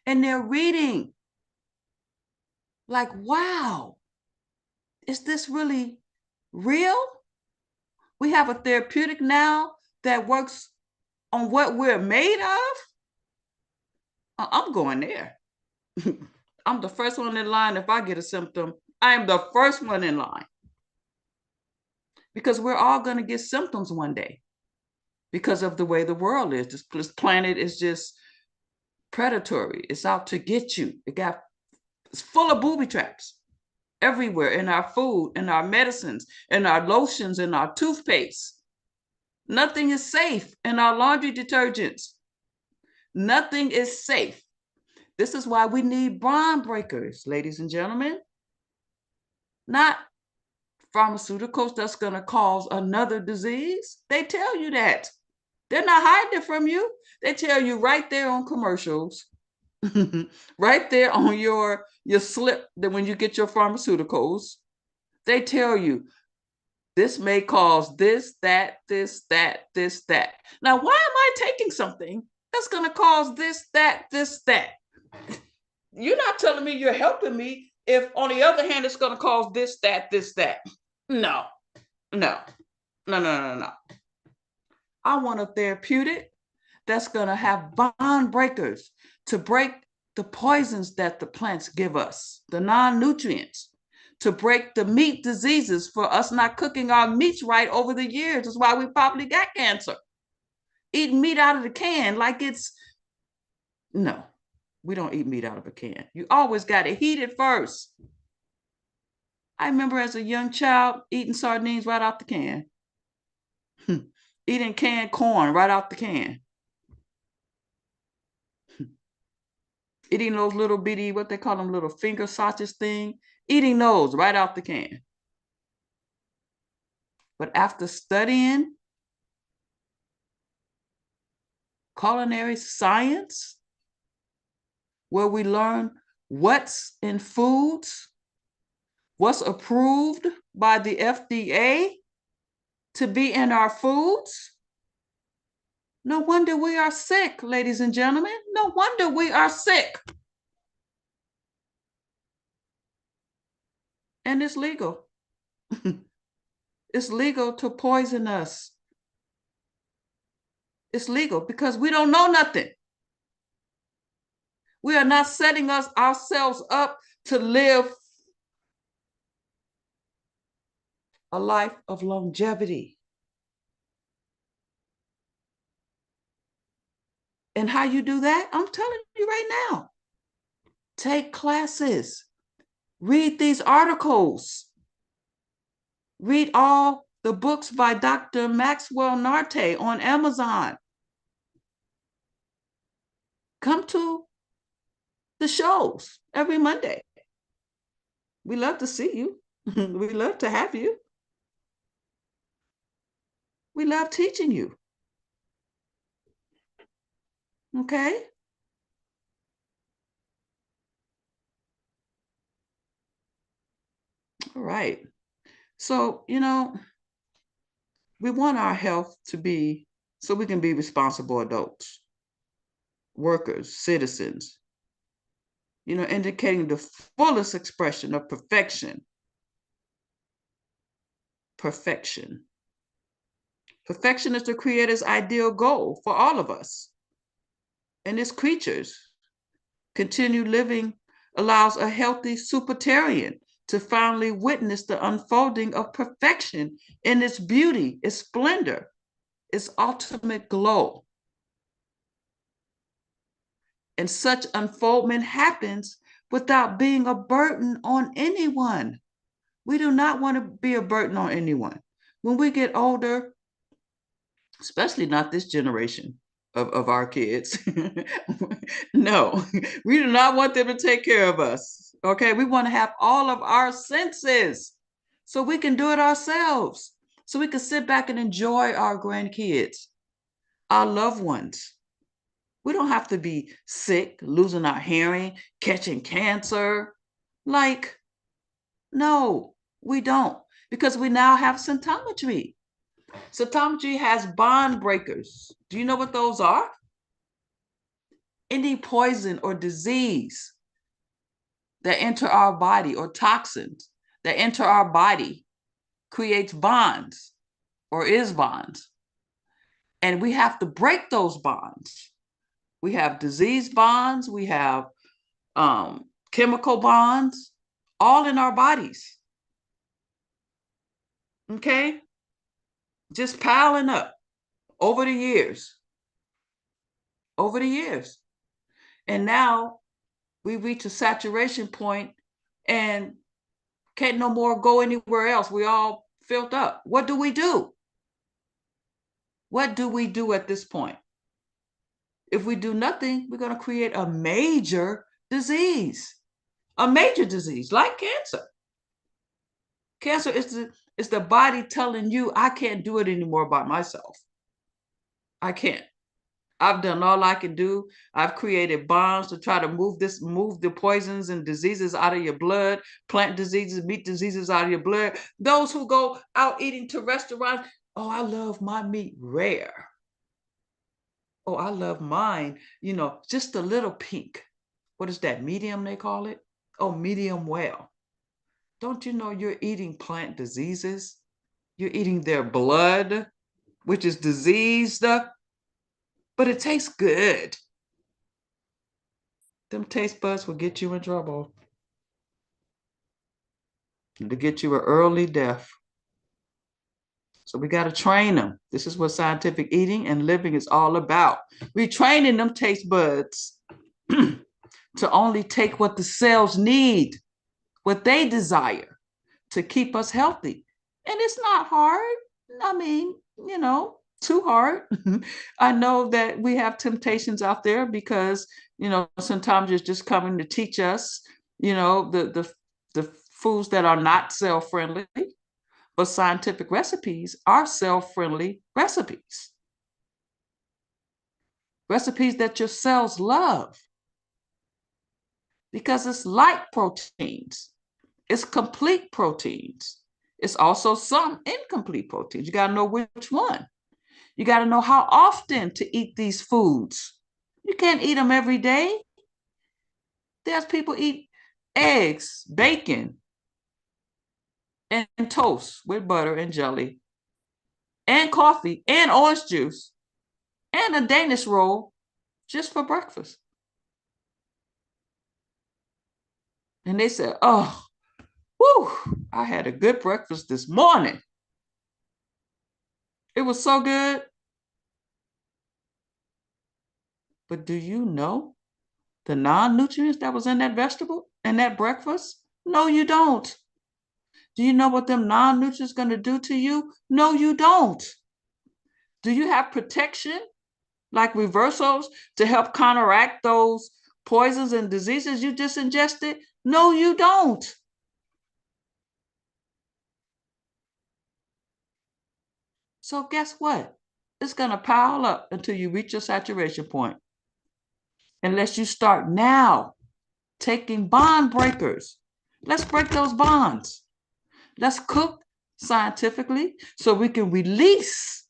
and they're reading. Like, wow, is this really real? We have a therapeutic now that works on what we're made of. I'm going there. I'm the first one in line. If I get a symptom, I am the first one in line. Because we're all going to get symptoms one day because of the way the world is. This planet is just predatory. It's out to get you. It's full of booby traps everywhere in our food, in our medicines, in our lotions, in our toothpaste. Nothing is safe in our laundry detergents. Nothing is safe. This is why we need bond breakers, ladies and gentlemen. Not pharmaceuticals that's going to cause another disease. They tell you that. They're not hiding it from you. They tell you right there on commercials, right there on your slip that when you get your pharmaceuticals, they tell you this may cause this, that, this, that, this, that. Now, why am I taking something that's going to cause this, that, this, that? You're not telling me you're helping me if on the other hand, it's going to cause this, that, this, that. No. I want a therapeutic that's going to have bond breakers to break the poisons that the plants give us, the non-nutrients, to break the meat diseases for us not cooking our meats right over the years. That's why we probably got cancer. Eating meat out of the can like it's, no, we don't eat meat out of a can. You always got to heat it first. I remember as a young child eating sardines right out the can. Eating canned corn right out the can. Eating those little bitty, what they call them, little finger sausages thing. Eating those right out the can. But after studying culinary science, where we learn what's in foods, what's approved by the FDA to be in our foods, no wonder we are sick, ladies and gentlemen. No wonder we are sick. And it's legal. It's legal to poison us. It's legal because we don't know nothing. We are not setting ourselves up to live a life of longevity. And how you do that? I'm telling you right now. Take classes. Read these articles. Read all the books by Dr. Maxwell Narte on Amazon. Come to the shows every Monday. We love to see you. We love to have you. We love teaching you. Okay? All right. So, we want our health to be so we can be responsible adults, workers, citizens, indicating the fullest expression of perfection. Perfection. Perfection is the Creator's ideal goal for all of us. And as creatures, continued living allows a healthy supertarian to finally witness the unfolding of perfection in its beauty, its splendor, its ultimate glow. And such unfoldment happens without being a burden on anyone. We do not want to be a burden on anyone. When we get older, especially not this generation of our kids, no, we do not want them to take care of us. Okay, we want to have all of our senses so we can do it ourselves, so we can sit back and enjoy our grandkids, our loved ones. We don't have to be sick, losing our hearing, catching cancer. No, we don't, because we now have symptometry. Symptometry has bond breakers. Do you know what those are? Any poison or disease that enter our body, or toxins that enter our body, creates bonds or is bonds. And we have to break those bonds. We have disease bonds, we have chemical bonds, all in our bodies. Okay? Just piling up over the years. Over the years. And now we reach a saturation point and can't no more go anywhere else. We all filled up. What do we do? What do we do at this point? If we do nothing, we're going to create a major disease like cancer. Cancer is the body telling you, I can't do it anymore by myself. I can't. I've done all I can do. I've created bonds to try to move the poisons and diseases out of your blood, plant diseases, meat diseases out of your blood. Those who go out eating to restaurants, oh, I love my meat rare. Oh, I love mine, just a little pink. What is that, medium they call it? Oh, medium well. Don't you know you're eating plant diseases? You're eating their blood, which is diseased, but it tastes good. Them taste buds will get you in trouble. To get you an early death. So we got to train them. This is what scientific eating and living is all about. We're training them taste buds to only take what the cells need, what they desire, to keep us healthy. And it's not hard. I mean, too hard. I know that we have temptations out there because, sometimes it's just coming to teach us, the foods that are not cell-friendly, but scientific recipes are cell-friendly recipes. Recipes that your cells love because it's like proteins. It's complete proteins. It's also some incomplete proteins. You got to know which one. You got to know how often to eat these foods. You can't eat them every day. There's people eat eggs, bacon, and toast with butter and jelly, and coffee, and orange juice, and a Danish roll just for breakfast. And they said, oh, whew, I had a good breakfast this morning. It was so good. But do you know the non-nutrients that was in that vegetable and that breakfast? No, you don't. Do you know what them non-nutrients going to do to you? No, you don't. Do you have protection like reversals to help counteract those poisons and diseases you just ingested? No, you don't. So guess what? It's going to pile up until you reach your saturation point. Unless you start now taking bond breakers. Let's break those bonds. Let's cook scientifically so we can release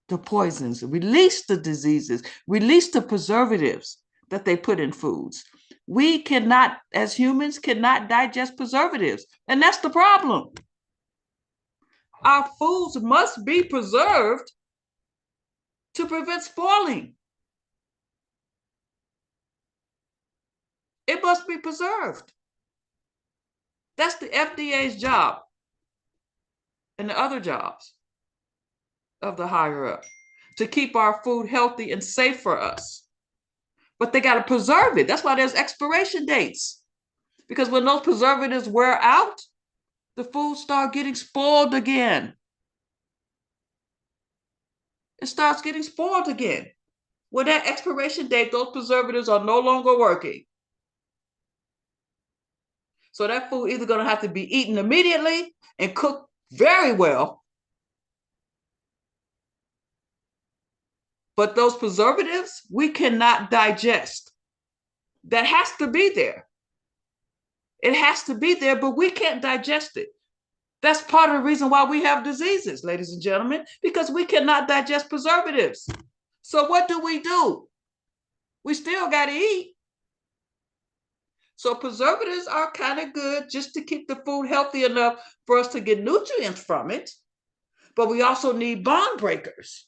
the poisons, release the diseases, release the preservatives that they put in foods. We cannot, as humans, cannot digest preservatives. And that's the problem. Our foods must be preserved to prevent spoiling. It must be preserved. That's the FDA's job and the other jobs of the higher up, to keep our food healthy and safe for us. But they got to preserve it. That's why there's expiration dates. Because when those preservatives wear out, the food starts getting spoiled again. It starts getting spoiled again. When that expiration date, those preservatives are no longer working. So that food either going to have to be eaten immediately and cooked very well. But those preservatives, we cannot digest. That has to be there. It has to be there, but we can't digest it. That's part of the reason why we have diseases, ladies and gentlemen, because we cannot digest preservatives. So what do? We still got to eat. So preservatives are kind of good just to keep the food healthy enough for us to get nutrients from it. But we also need bond breakers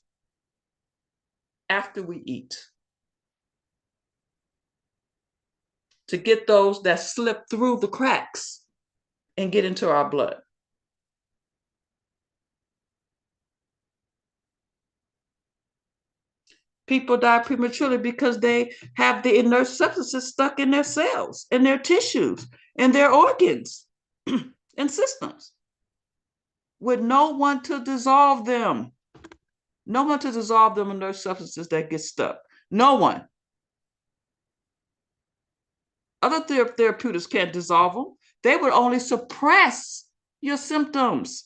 after we eat to get those that slip through the cracks and get into our blood. People die prematurely because they have the inert substances stuck in their cells, in their tissues, in their organs and systems, with no one to dissolve them. No one to dissolve them inert substances that get stuck. No one. Other therapeutics can't dissolve them. They would only suppress your symptoms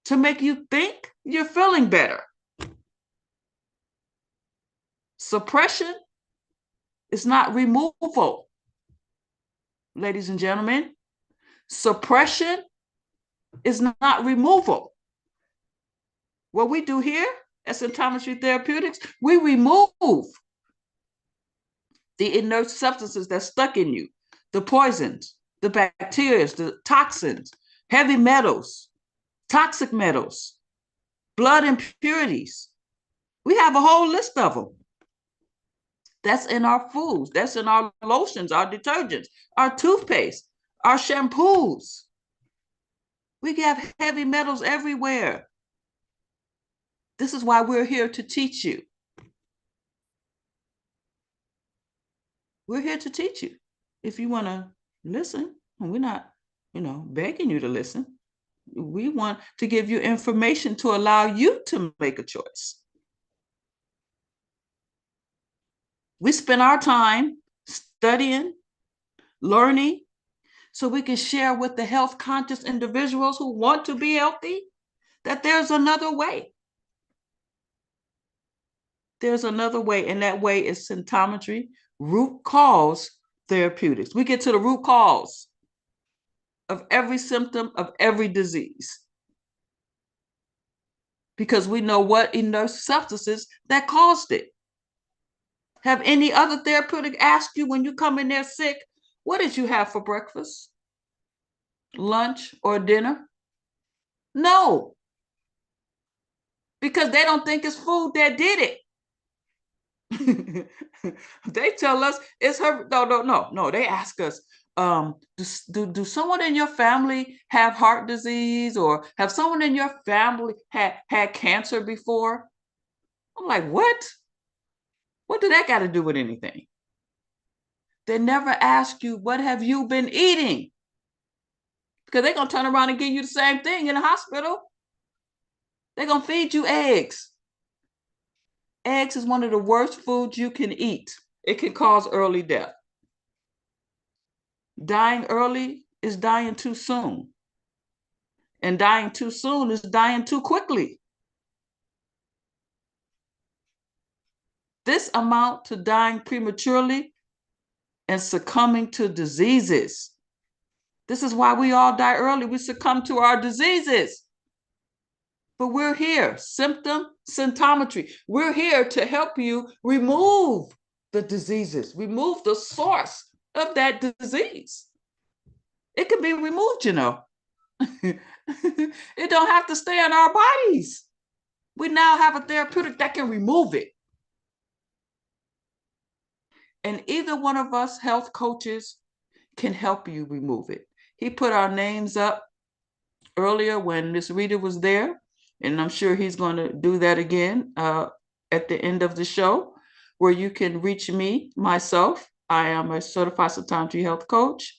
to make you think you're feeling better. Suppression is not removal, ladies and gentlemen. Suppression is not removal. What we do here at Symptometry Therapeutics, we remove the inert substances that's stuck in you, the poisons, the bacteria, the toxins, heavy metals, toxic metals, blood impurities. We have a whole list of them. That's in our foods. That's in our lotions, our detergents, our toothpaste, our shampoos. We have heavy metals everywhere. This is why we're here to teach you. We're here to teach you. If you want to listen, and we're not, begging you to listen. We want to give you information to allow you to make a choice. We spend our time studying, learning, so we can share with the health conscious individuals who want to be healthy that there's another way. There's another way, and that way is symptometry, root cause therapeutics. We get to the root cause of every symptom of every disease, because we know what inert substances that caused it. Have any other therapeutic asked you when you come in there sick, what did you have for breakfast, lunch, or dinner? No, because they don't think it's food that did it. They tell us it's her. No. They ask us, do someone in your family have heart disease, or have someone in your family had cancer before? I'm like, what? What do that got to do with anything? They never ask you, what have you been eating? because they're going to turn around and give you the same thing in the hospital. They're going to feed you eggs. Eggs is one of the worst foods you can eat. It can cause early death. Dying early is dying too soon. And dying too soon is dying too quickly. This amount to dying prematurely and succumbing to diseases. This is why we all die early. We succumb to our diseases. But we're here, symptometry. We're here to help you remove the diseases, remove the source of that disease. It can be removed, you know. It don't have to stay in our bodies. We now have a therapeutic that can remove it. And either one of us health coaches can help you remove it. He put our names up earlier when Miss Rita was there, and I'm sure he's going to do that again at the end of the show, where you can reach me, myself. I am a certified cytometry health coach,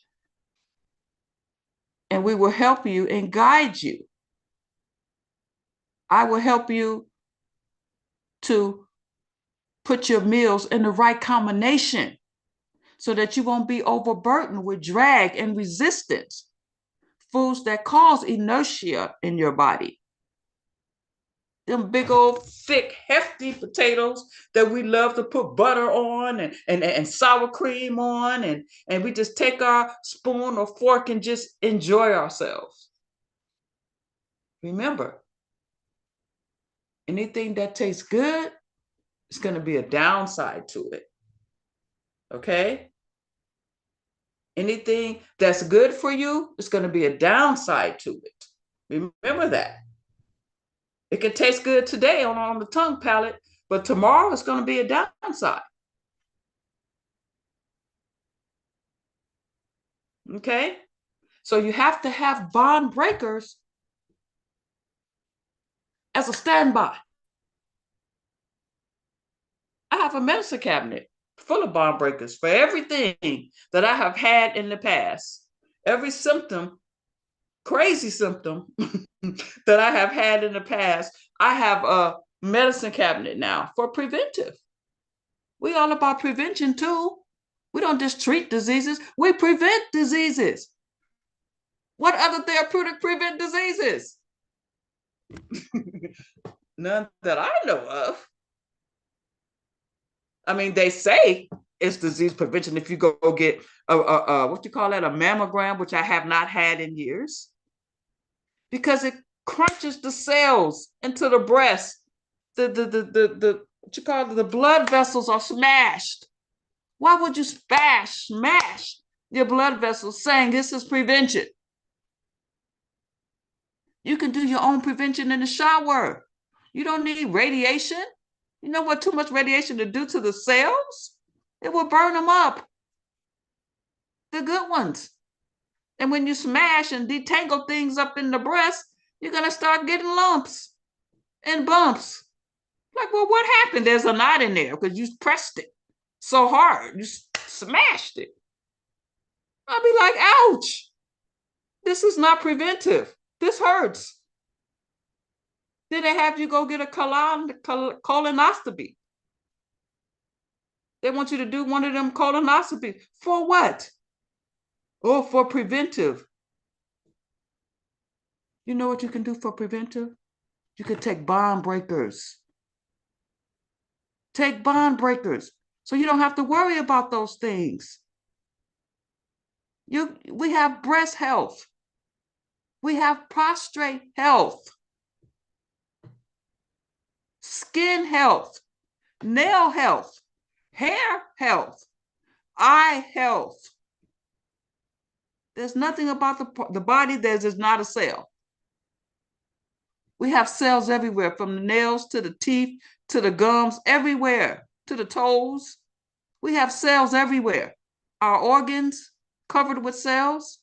and we will help you and guide you. I will help you to put your meals in the right combination so that you won't be overburdened with drag and resistance, foods that cause inertia in your body. Them big old thick, hefty potatoes that we love to put butter on and sour cream on, and we just take our spoon or fork and just enjoy ourselves. Remember, anything that tastes good, it's going to be a downside to it. Okay? Anything that's good for you, it's going to be a downside to it. Remember that. It can taste good today on the tongue palate, but tomorrow it's going to be a downside. Okay? So you have to have bond breakers as a standby. I have a medicine cabinet full of bond breakers for everything that I have had in the past. Every symptom, crazy symptom that I have had in the past, I have a medicine cabinet now for preventive. We all about prevention too. We don't just treat diseases, we prevent diseases. What other therapeutic prevent diseases? None that I know of. I mean, they say it's disease prevention if you go get what you call that, a mammogram, which I have not had in years, because it crunches the cells into the breast. The what you call it, the blood vessels are smashed. Why would you smash your blood vessels saying this is prevention? You can do your own prevention in the shower. You don't need radiation. You know what too much radiation to do to the cells? It will burn them up. The good ones. And when you smash and detangle things up in the breast, you're going to start getting lumps and bumps. Like, well, what happened? There's a knot in there because you pressed it so hard. You smashed it. I'll be like, ouch. This is not preventive. This hurts. Then they have you go get a colonoscopy. They want you to do one of them colonoscopies. For what? Oh, for preventive. You know what you can do for preventive? You can take bond breakers. Take bond breakers so you don't have to worry about those things. We have breast health. We have prostate health. Skin health. Nail health. Hair health. Eye health. There's nothing about the body that is not a cell. We have cells everywhere, from the nails to the teeth, to the gums, everywhere, to the toes. We have cells everywhere. Our organs covered with cells.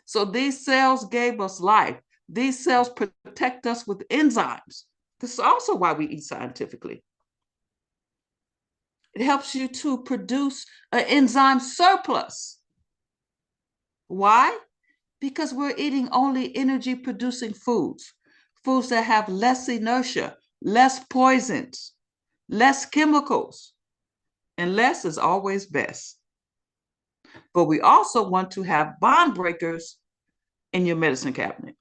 So these cells gave us life. These cells protect us with enzymes. This is also why we eat scientifically. It helps you to produce an enzyme surplus. Why? Because we're eating only energy producing foods, foods that have less inertia, less poisons, less chemicals, and less is always best. But we also want to have bond breakers in your medicine cabinet.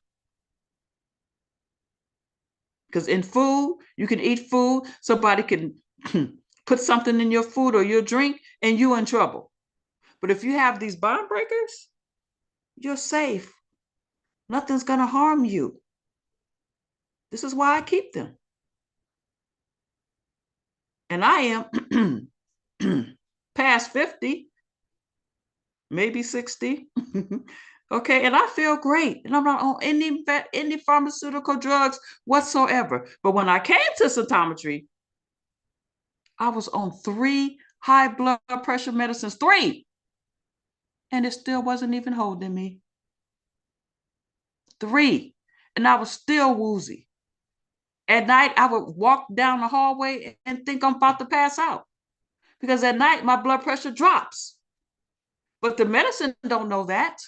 Because in food, you can eat food, somebody can put something in your food or your drink, and you're in trouble. But if you have these bond breakers, you're safe. Nothing's going to harm you. This is why I keep them. And I am past 50, maybe 60. Okay, and I feel great. And I'm not on any pharmaceutical drugs whatsoever. But when I came to cytometry, I was on 3 high blood pressure medicines, 3. And it still wasn't even holding me. 3. And I was still woozy. At night, I would walk down the hallway and think I'm about to pass out. Because at night, my blood pressure drops. But the medicine don't know that.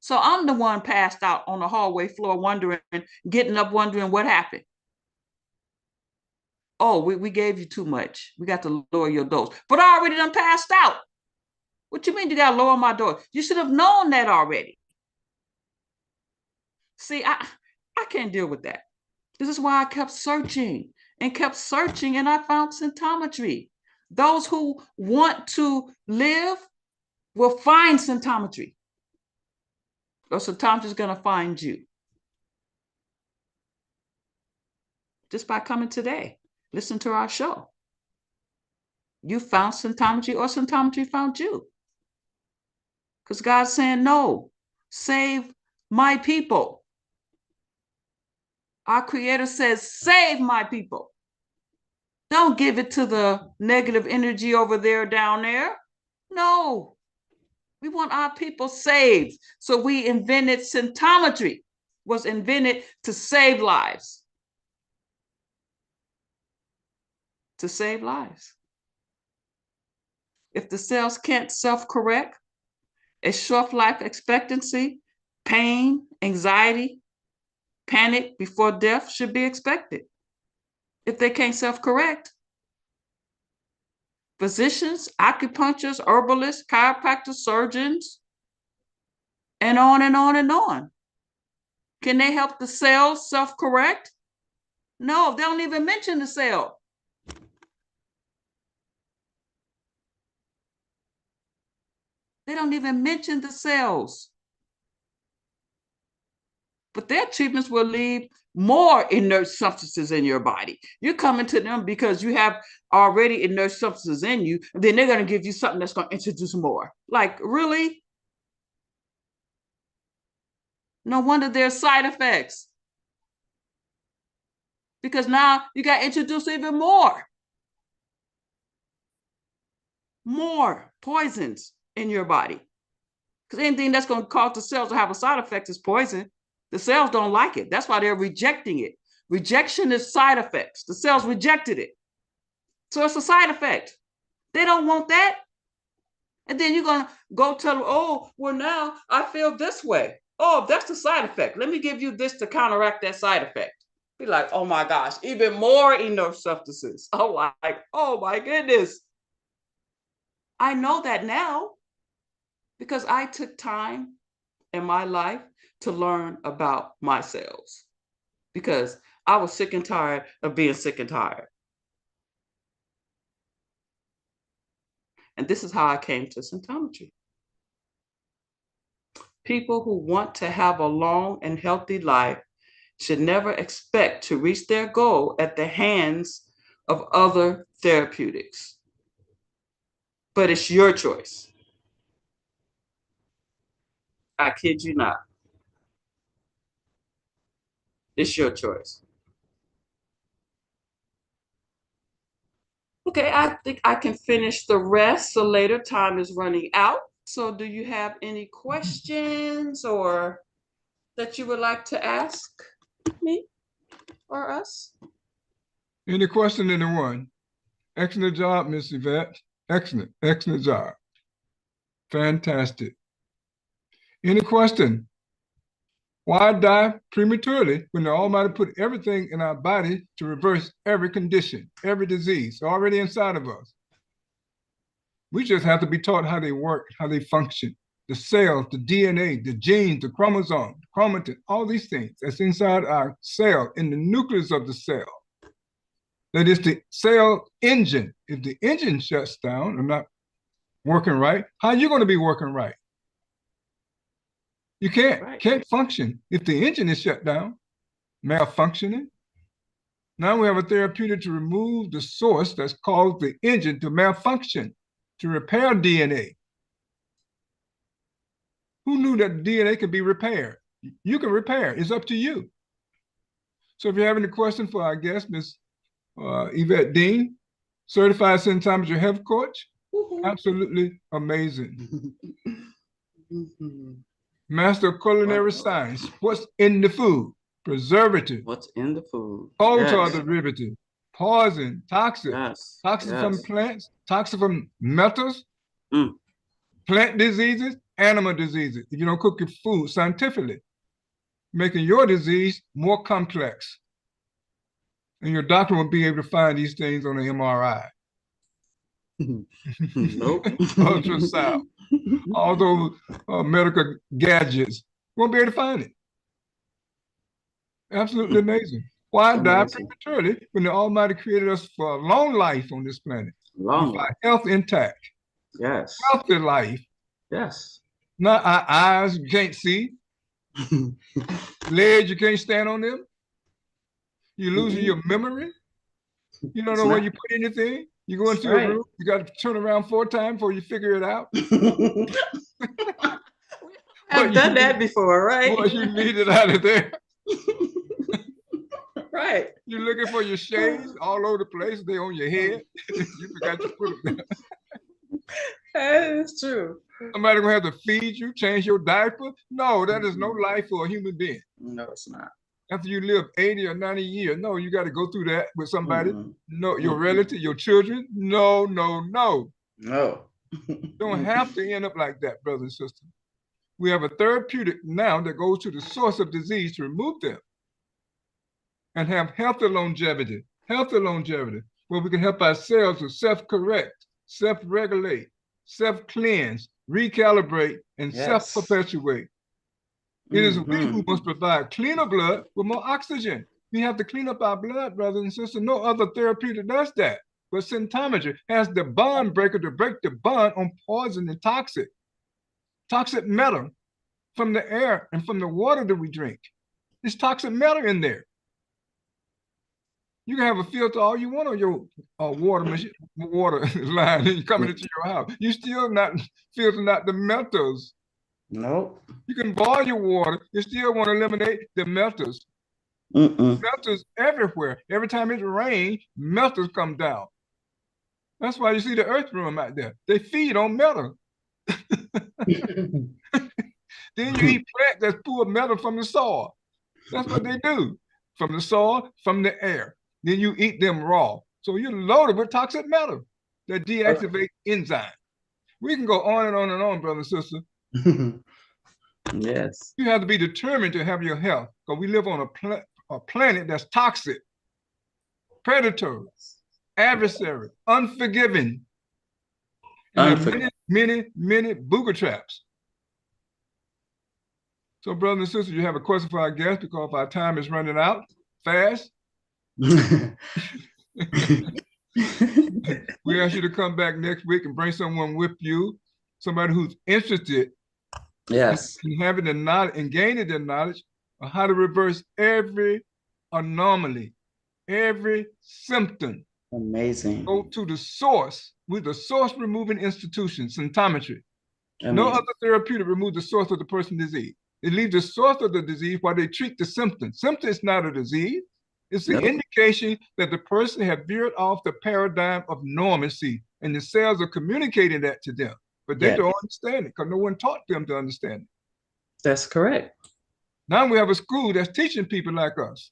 So I'm the one passed out on the hallway floor wondering, getting up wondering what happened. Oh, we gave you too much. We got to lower your dose. But I already done passed out. What you mean you got to lower my dose? You should have known that already. See, I can't deal with that. This is why I kept searching, and I found symptometry. Those who want to live will find symptometry. Or symptometry is going to find you. Just by coming today, listen to our show. You found symptometry, or symptometry found you. Because God's saying, no, save my people. Our Creator says, save my people. Don't give it to the negative energy over there, down there. No, we want our people saved. So we invented symptometry, was invented to save lives. To save lives. If the cells can't self-correct, a short life expectancy, pain, anxiety, panic before death should be expected. If they can't self-correct, physicians, acupuncturists, herbalists, chiropractors, surgeons, and on and on and on. Can they help the cells self-correct? No, they don't even mention the cell. They don't even mention the cells. But their treatments will leave more inert substances in your body. You're coming to them because you have already inert substances in you, and then they're going to give you something that's going to introduce more. Like, really? No wonder there's side effects. Because now you got to introduce even more poisons in your body. Because anything that's going to cause the cells to have a side effect is poison. The cells don't like it. That's why they're rejecting it. Rejection is side effects. The cells rejected it. So it's a side effect. They don't want that. And then you're going to go tell them, oh, well, now I feel this way. Oh, that's the side effect. Let me give you this to counteract that side effect. Be like, oh my gosh, even more inert substances. Oh, oh my goodness. I know that now because I took time in my life to learn about my cells because I was sick and tired of being sick and tired. And this is how I came to symptometry. People who want to have a long and healthy life should never expect to reach their goal at the hands of other therapeutics. But it's your choice. I kid you not. It's your choice. Okay, I think I can finish the rest. So later, time is running out. So do you have any questions or that you would like to ask me or us? Any question, anyone? Excellent job, Miss Yvette. Excellent job. Fantastic. Any question? Why die prematurely when the Almighty put everything in our body to reverse every condition, every disease already inside of us? We just have to be taught how they work, how they function. The cells, the DNA, the genes, the chromosome, the chromatin, all these things that's inside our cell, in the nucleus of the cell. That is the cell engine. If the engine shuts down or not working right, how are you going to be working right? You can't function if the engine is shut down, malfunctioning. Now we have a therapeutic to remove the source that's caused the engine to malfunction, to repair DNA. Who knew that DNA could be repaired? You can repair. It's up to you. So if you have any questions for our guest, Ms. Yvette Dean, certified symptometry health coach, absolutely amazing. Master of culinary science. What's in the food? Preservative. What's in the food? Ultra derivative. Poison, toxic. Yes. Toxic from plants, toxic from metals, plant diseases, animal diseases. If you don't cook your food scientifically, making your disease more complex. And your doctor won't be able to find these things on the MRI. Nope. Ultrasound. All those medical gadgets. Won't be able to find it. Absolutely amazing. Why die prematurely when the Almighty created us for a long life on this planet? Long life. Health intact. Yes. Healthy life. Yes. Not our eyes you can't see. Legs you can't stand on them. You're losing your memory. You don't know where you put anything. You go into a room, you got to turn around 4 times before you figure it out. I've done that before, right? Boy, you need it out of there. Right. You're looking for your shades all over the place. They on your head. You forgot to put them there. That is true. Somebody gonna have to feed you, change your diaper? No, that is no life for a human being. No, it's not. After you live 80 or 90 years, no, you got to go through that with somebody. No, your relative, your children. No, no, no. No. Don't have to end up like that, brothers and sisters. We have a therapeutic now that goes to the source of disease to remove them and have healthy longevity, where we can help ourselves to self-correct, self-regulate, self-cleanse, recalibrate, and self-perpetuate. It is we who must provide cleaner blood with more oxygen. We have to clean up our blood, brothers and sisters. No other therapeutic does that. But symptometry has the bond breaker to break the bond on poison and toxic matter from the air and from the water that we drink. There's toxic matter in there. You can have a filter all you want on your water line coming into your house. You still not filtering out the metals. Nope. You can boil your water. You still want to eliminate the metals. Metals everywhere. Every time it rains, metals come down. That's why you see the earthworm out there. They feed on metal. Then you eat plants that's full of metal from the soil. That's what they do. From the soil, from the air. Then you eat them raw. So you're loaded with toxic metal that deactivate enzymes. We can go on and on and on, brother and sister. Yes. You have to be determined to have your health because we live on a planet that's toxic, predatory, adversary, unforgiving. And many booger traps. So, brothers and sisters, you have a question for our guest because our time is running out fast. We ask you to come back next week and bring someone with you, somebody who's interested in having the knowledge and gaining the knowledge of how to reverse every anomaly, every symptom. Amazing. Go to the source with the source removing institution, symptometry. Amazing. No other therapeutic remove the source of the person's disease. They leave the source of the disease while they treat the symptom. Symptom is not a disease. It's the indication that the person has veered off the paradigm of normalcy, and the cells are communicating that to them. But they don't understand it because no one taught them to understand it. That's correct. Now we have a school that's teaching people like us.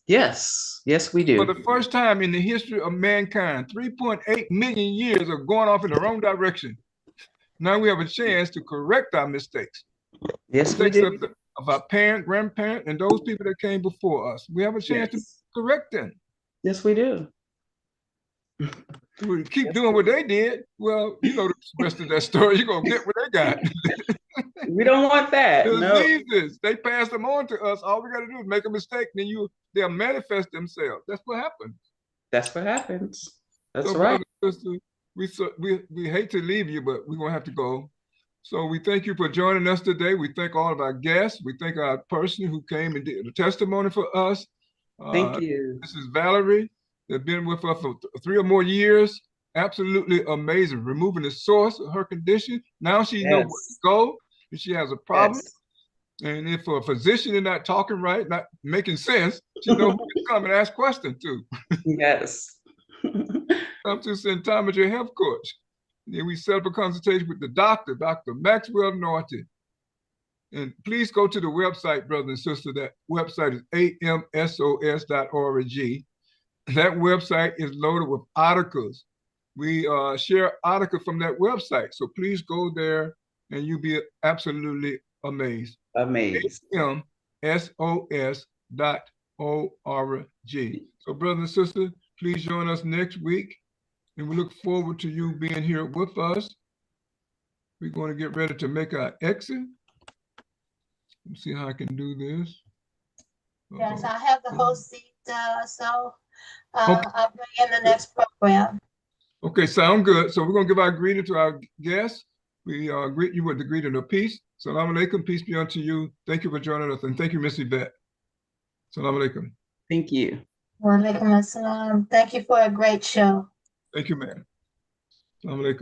Yes, yes, we do. For the first time in the history of mankind, 3.8 million years of going off in the wrong direction. Now we have a chance to correct our mistakes. Yes, we do. Of our parent, grandparent, and those people that came before us. We have a chance to correct them. Yes, we do. We keep doing what they did. Well, you know the rest of that story. You're gonna get what they got. We don't want that. Diseases. They pass them on to us. All we got to do is make a mistake, then they'll manifest themselves. That's what happens. That's what happens. That's so, right. Sister, we hate to leave you, but we're gonna have to go. So we thank you for joining us today. We thank all of our guests. We thank our person who came and did the testimony for us. Thank you. This is Valerie. They've been with us for 3 or more years. Absolutely amazing. Removing the source of her condition. Now she knows where to go if she has a problem. And if a physician is not talking right, not making sense, she knows who to come and ask questions to. Yes. Come to Centometry Health Coach. Then we set up a consultation with the doctor, Dr. Maxwell Norton. And please go to the website, brother and sister. That website is amsos.org. That website is loaded with articles. We share articles from that website. So please go there and you'll be absolutely amazed. Amazed. amsos.org. So brothers and sisters, please join us next week. And we look forward to you being here with us. We're going to get ready to make our exit. Let's see how I can do this. Yes, I have the host seat, so I'll bring in the next program. Okay, sound good. So we're going to give our greeting to our guests. We greet you with the greeting of peace. Salam alaikum, peace be unto you. Thank you for joining us, and thank you, Miss Yvette. Salam alaikum. Thank you. Wa alaikum assalam. Thank you for a great show. Thank you, ma'am. Salam alaikum.